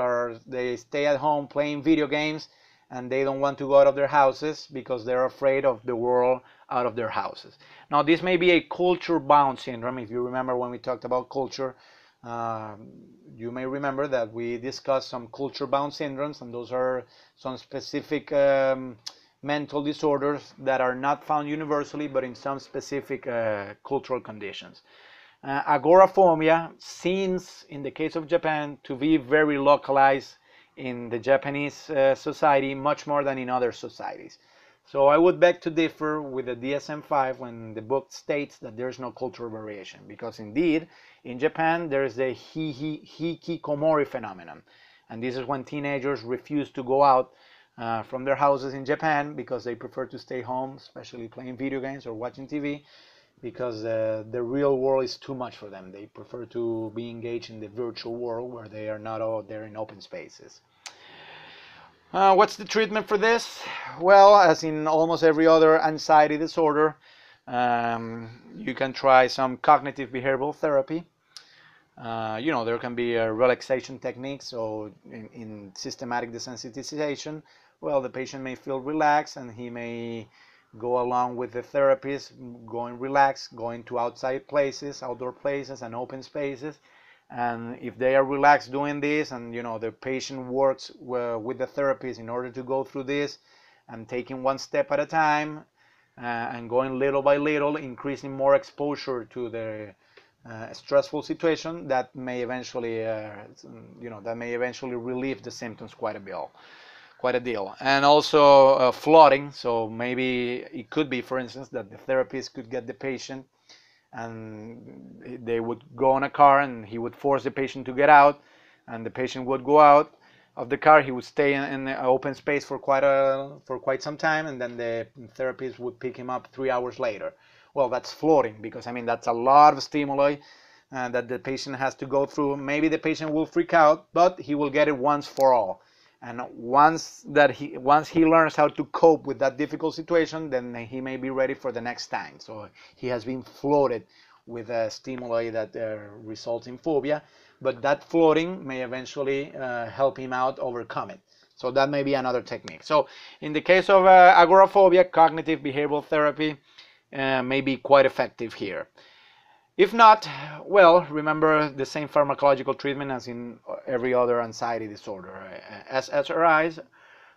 they stay at home playing video games, and they don't want to go out of their houses because they're afraid of the world out of their houses. Now, this may be a culture-bound syndrome. If you remember when we talked about culture, you may remember that we discussed some culture-bound syndromes, and those are some specific mental disorders that are not found universally, but in some specific cultural conditions. Agoraphobia seems, in the case of Japan, to be very localized in the Japanese society, much more than in other societies. So I would beg to differ with the DSM-5 when the book states that there's no cultural variation, because indeed, in Japan, there's the hikikomori phenomenon. And this is when teenagers refuse to go out from their houses in Japan because they prefer to stay home, especially playing video games or watching TV, because the real world is too much for them. They prefer to be engaged in the virtual world where they are not all there in open spaces. What's the treatment for this? Well, as in almost every other anxiety disorder, you can try some cognitive behavioral therapy. You know, there can be relaxation techniques. So in systematic desensitization, well, the patient may feel relaxed, and he may go along with the therapist, going relaxed, going to outside places, outdoor places, and open spaces. And if they are relaxed doing this, and you know the patient works with the therapist in order to go through this, and taking one step at a time, and going little by little, increasing more exposure to the stressful situation, that may eventually, relieve the symptoms quite a deal. And also flooding. So maybe it could be, for instance, that the therapist could get the patient, and they would go on a car, and he would force the patient to get out, and the patient would go out of the car. He would stay in the open space for quite some time, and then the therapist would pick him up 3 hours later. Well, that's flooding, because I mean that's a lot of stimuli that the patient has to go through. Maybe the patient will freak out, but he will get it once for all. And once he learns how to cope with that difficult situation, then he may be ready for the next time. So he has been flooded with a stimuli that results in phobia, but that flooding may eventually help him out overcome it. So that may be another technique. So in the case of agoraphobia, cognitive behavioral therapy may be quite effective here. If not, well, remember the same pharmacological treatment as in every other anxiety disorder, SSRIs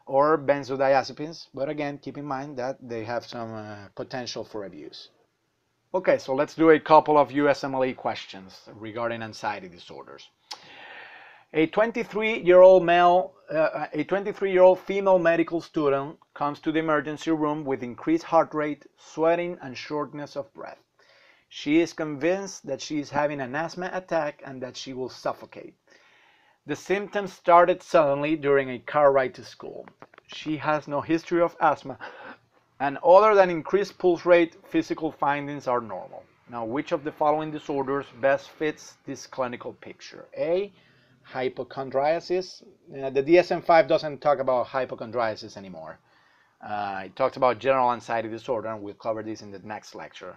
or benzodiazepines, but again, keep in mind that they have some potential for abuse. Okay, so let's do a couple of USMLE questions regarding anxiety disorders. A 23-year-old female medical student comes to the emergency room with increased heart rate, sweating, and shortness of breath. She is convinced that she is having an asthma attack and that she will suffocate. The symptoms started suddenly during a car ride to school. She has no history of asthma, and other than increased pulse rate, physical findings are normal. Now, which of the following disorders best fits this clinical picture? A, hypochondriasis. The DSM-5 doesn't talk about hypochondriasis anymore. It talks about general anxiety disorder, and we'll cover this in the next lecture.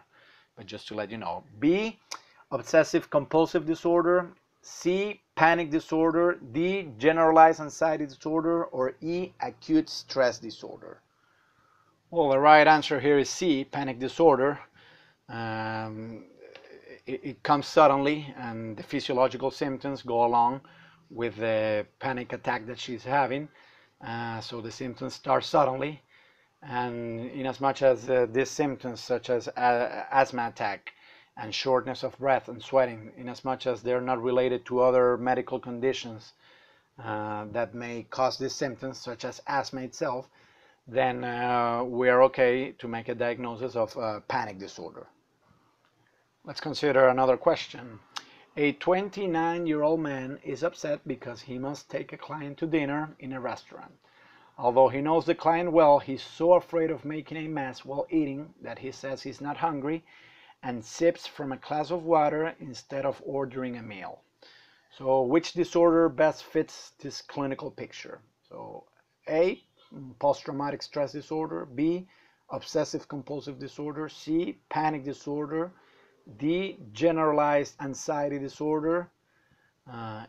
but just to let you know. B, obsessive compulsive disorder. C, panic disorder. D, generalized anxiety disorder. Or E, acute stress disorder. Well, the right answer here is C, panic disorder. Um, it comes suddenly, and the physiological symptoms go along with the panic attack that she's having. So the symptoms start suddenly, and in as much as these symptoms, such as asthma attack and shortness of breath and sweating, in as much as they're not related to other medical conditions that may cause these symptoms, such as asthma itself, then we are okay to make a diagnosis of panic disorder. Let's consider another question. A 29-year-old man is upset because he must take a client to dinner in a restaurant. Although he knows the client well, he's so afraid of making a mess while eating that he says he's not hungry and sips from a glass of water instead of ordering a meal. So which disorder best fits this clinical picture? So A, post-traumatic stress disorder. B, obsessive compulsive disorder. C, panic disorder. D, generalized anxiety disorder.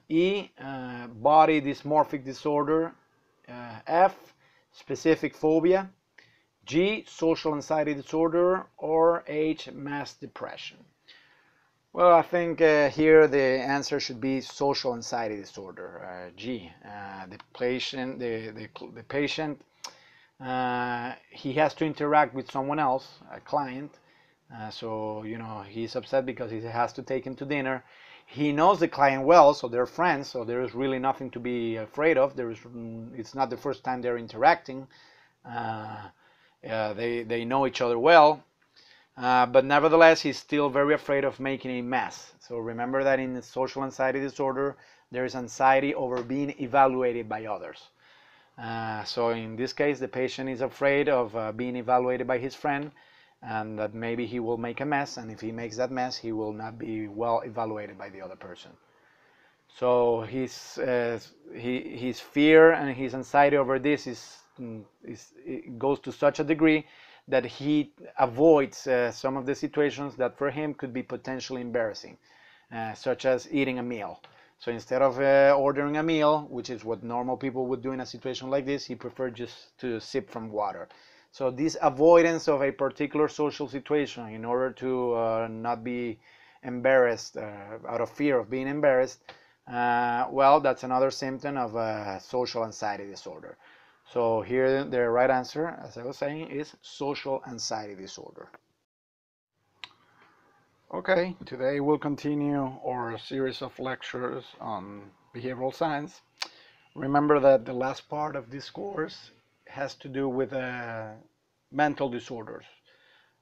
E, body dysmorphic disorder. F, specific phobia. G, social anxiety disorder. Or H, mass depression. Well, I think here the answer should be social anxiety disorder. G. The patient, the patient, he has to interact with someone else, a client. So he's upset because he has to take him to dinner. He knows the client well, so they're friends. So there is really nothing to be afraid of. It's not the first time they're interacting. They know each other well. But nevertheless, he's still very afraid of making a mess. So remember that in the social anxiety disorder, there is anxiety over being evaluated by others. So in this case, the patient is afraid of being evaluated by his friend, and that maybe he will make a mess, and if he makes that mess, he will not be well evaluated by the other person. So his fear and his anxiety over this it goes to such a degree that he avoids some of the situations that for him could be potentially embarrassing, such as eating a meal. So instead of ordering a meal, which is what normal people would do in a situation like this, he preferred just to sip from water. So this avoidance of a particular social situation in order to not be embarrassed, out of fear of being embarrassed, well, that's another symptom of social anxiety disorder. So here the right answer, as I was saying, is social anxiety disorder. Okay, today we'll continue our series of lectures on behavioral science. Remember that the last part of this course has to do with mental disorders,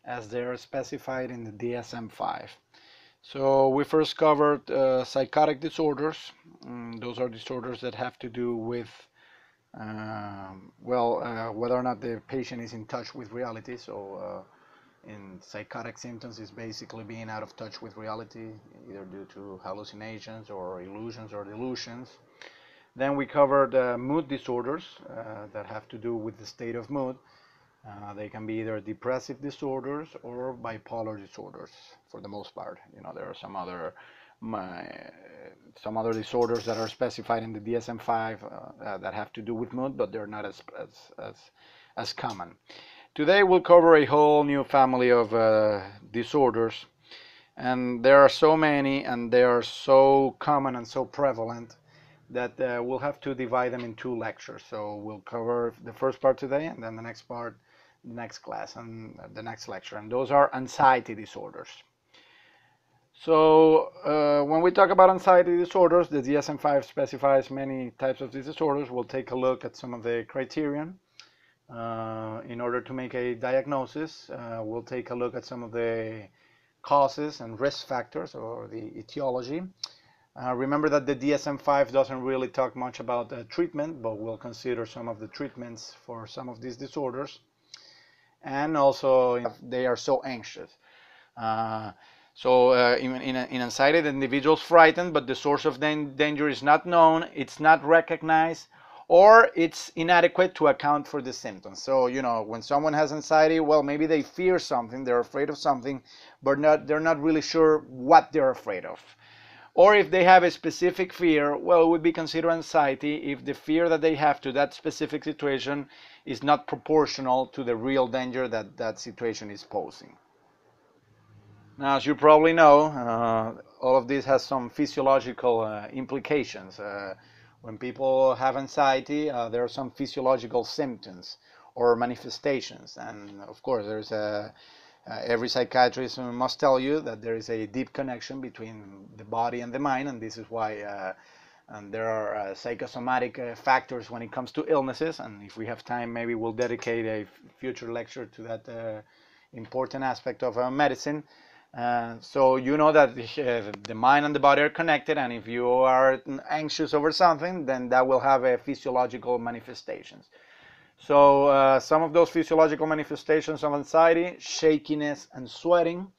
as they are specified in the DSM-5. So we first covered psychotic disorders. Those are disorders that have to do with whether or not the patient is in touch with reality. So in psychotic symptoms is basically being out of touch with reality, either due to hallucinations or illusions or delusions. Then we covered mood disorders that have to do with the state of mood. They can be either depressive disorders or bipolar disorders for the most part. There are some other disorders that are specified in the DSM-5 that have to do with mood, but they're not as common. Today we'll cover a whole new family of disorders, and there are so many and they are so common and so prevalent that we'll have to divide them in 2 lectures. So we'll cover the first part today, and then the next part, the next class, and the next lecture, and those are anxiety disorders. So when we talk about anxiety disorders, the DSM-5 specifies many types of these disorders. We'll take a look at some of the criterion. In order to make a diagnosis, we'll take a look at some of the causes and risk factors, or the etiology. Remember that the DSM-5 doesn't really talk much about treatment, but we'll consider some of the treatments for some of these disorders. And also, they are so anxious. In anxiety, the individual is frightened, but the source of danger is not known, it's not recognized, or it's inadequate to account for the symptoms. So, you know, when someone has anxiety, well, maybe they fear something, they're afraid of something, but they're not really sure what they're afraid of. Or if they have a specific fear, well, it would be considered anxiety if the fear that they have to that specific situation is not proportional to the real danger that that situation is posing. Now, as you probably know, all of this has some physiological implications. When people have anxiety, there are some physiological symptoms or manifestations. And of course, every psychiatrist must tell you that there is a deep connection between the body and the mind, and this is why and there are psychosomatic factors when it comes to illnesses. And if we have time, maybe we'll dedicate a future lecture to that important aspect of medicine. So you know that the mind and the body are connected, and if you are anxious over something, then that will have a physiological manifestations. So some of those physiological manifestations of anxiety: shakiness and sweating,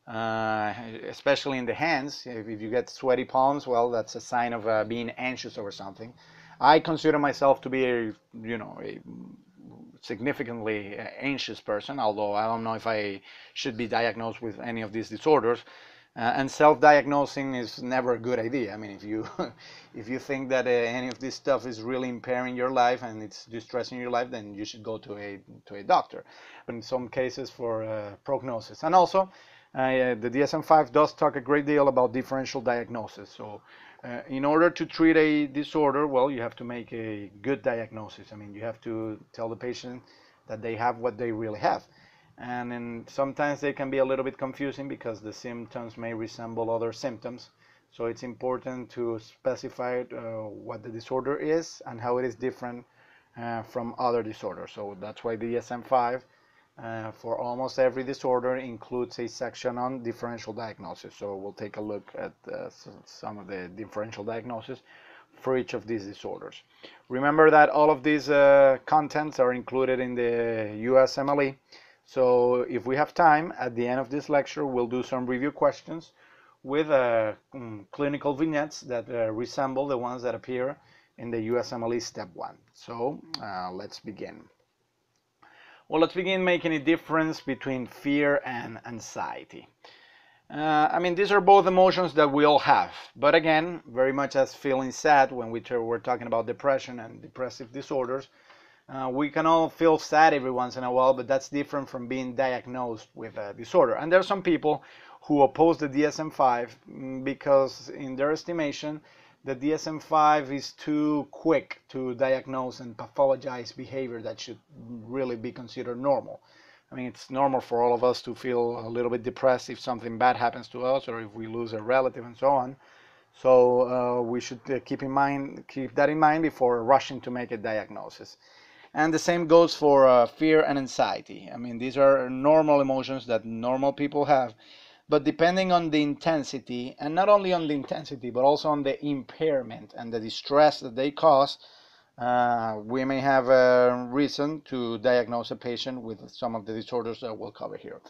especially in the hands. If you get sweaty palms, well, that's a sign of being anxious over something. I consider myself to be a significantly anxious person, although I don't know if I should be diagnosed with any of these disorders. And self-diagnosing is never a good idea. I mean, if you if you think that any of this stuff is really impairing your life and it's distressing your life, then you should go to a doctor. But in some cases, for prognosis, and also the DSM-5 does talk a great deal about differential diagnosis. So in order to treat a disorder, well, you have to make a good diagnosis. I mean, you have to tell the patient that they have what they really have. And then sometimes they can be a little bit confusing because the symptoms may resemble other symptoms. So it's important to specify what the disorder is and how it is different from other disorders. So that's why the DSM-5 for almost every disorder includes a section on differential diagnosis. So we'll take a look at some of the differential diagnosis for each of these disorders. Remember that all of these contents are included in the USMLE. So if we have time, at the end of this lecture, we'll do some review questions with clinical vignettes that resemble the ones that appear in the USMLE Step 1. So let's begin. Well, let's begin making a difference between fear and anxiety. I mean, these are both emotions that we all have. But again, very much as feeling sad when we're talking about depression and depressive disorders, we can all feel sad every once in a while, but that's different from being diagnosed with a disorder. And there are some people who oppose the DSM-5 because, in their estimation, the DSM-5 is too quick to diagnose and pathologize behavior that should really be considered normal. I mean, it's normal for all of us to feel a little bit depressed if something bad happens to us or if we lose a relative and so on. So we should keep that in mind before rushing to make a diagnosis. And the same goes for fear and anxiety. I mean, these are normal emotions that normal people have, but depending on the intensity, and not only on the intensity, but also on the impairment and the distress that they cause, we may have a reason to diagnose a patient with some of the disorders that we'll cover here.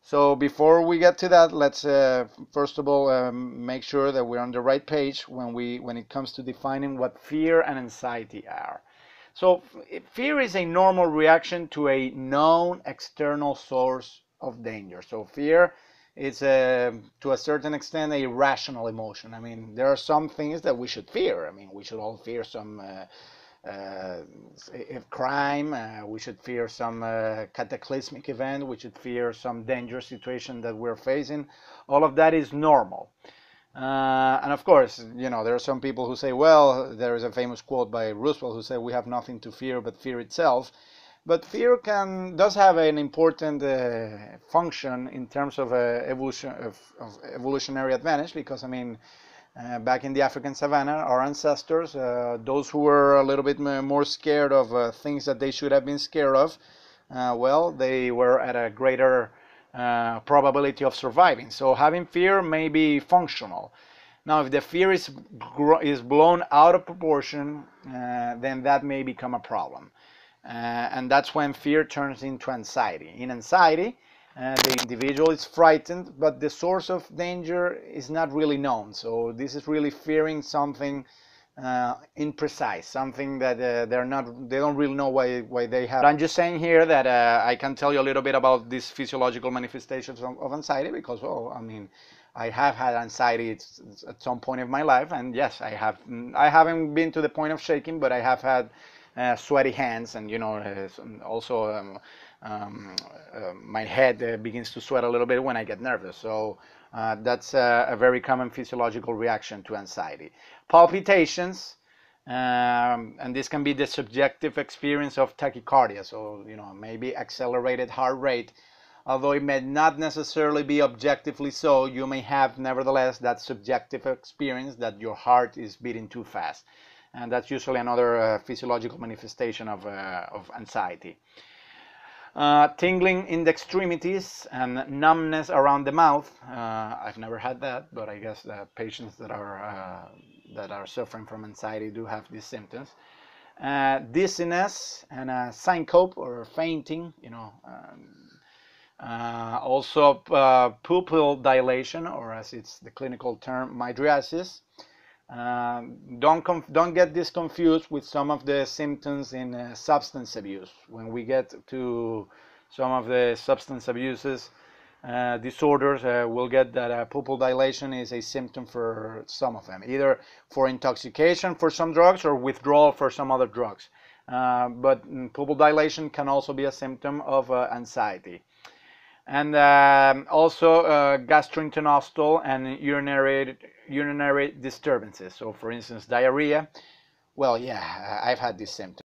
So before we get to that, let's first of all make sure that we're on the right page when it comes to defining what fear and anxiety are. So fear is a normal reaction to a known external source of danger. So fear is, to a certain extent, a rational emotion. I mean, there are some things that we should fear. I mean, we should all fear some crime. We should fear some cataclysmic event. We should fear some dangerous situation that we're facing. All of that is normal. And of course, you know, there are some people who say, well, there is a famous quote by Roosevelt who said, we have nothing to fear but fear itself. But fear does have an important function in terms of evolutionary advantage, because, I mean, back in the African savannah, our ancestors, those who were a little bit more scared of things that they should have been scared of, well, they were at a greater probability of surviving. So having fear may be functional. Now, if the fear is blown out of proportion, then that may become a problem. And that's when fear turns into anxiety. In anxiety, the individual is frightened, but the source of danger is not really known. So this is really fearing something imprecise, something that they don't really know why they have. But I'm just saying here that I can tell you a little bit about these physiological manifestations of anxiety because, well, I mean, I have had anxiety at some point of my life, and yes, I have. I haven't been to the point of shaking, but I have had sweaty hands, and also my head begins to sweat a little bit when I get nervous. So that's a very common physiological reaction to anxiety. Palpitations, and this can be the subjective experience of tachycardia. So maybe accelerated heart rate. Although it may not necessarily be objectively so, you may have nevertheless that subjective experience that your heart is beating too fast. And that's usually another physiological manifestation of anxiety. Tingling in the extremities and numbness around the mouth. I've never had that, but I guess the patients that are suffering from anxiety do have these symptoms. Dizziness and syncope or fainting, also pupil dilation, or as it's the clinical term, mydriasis. Don't get this confused with some of the symptoms in substance abuse. When we get to some of the substance abuses disorders, we'll get that pupil dilation is a symptom for some of them, either for intoxication for some drugs or withdrawal for some other drugs. But pupil dilation can also be a symptom of anxiety. And also gastrointestinal and urinary disturbances. So for instance, diarrhea. Well, yeah, I've had these symptoms.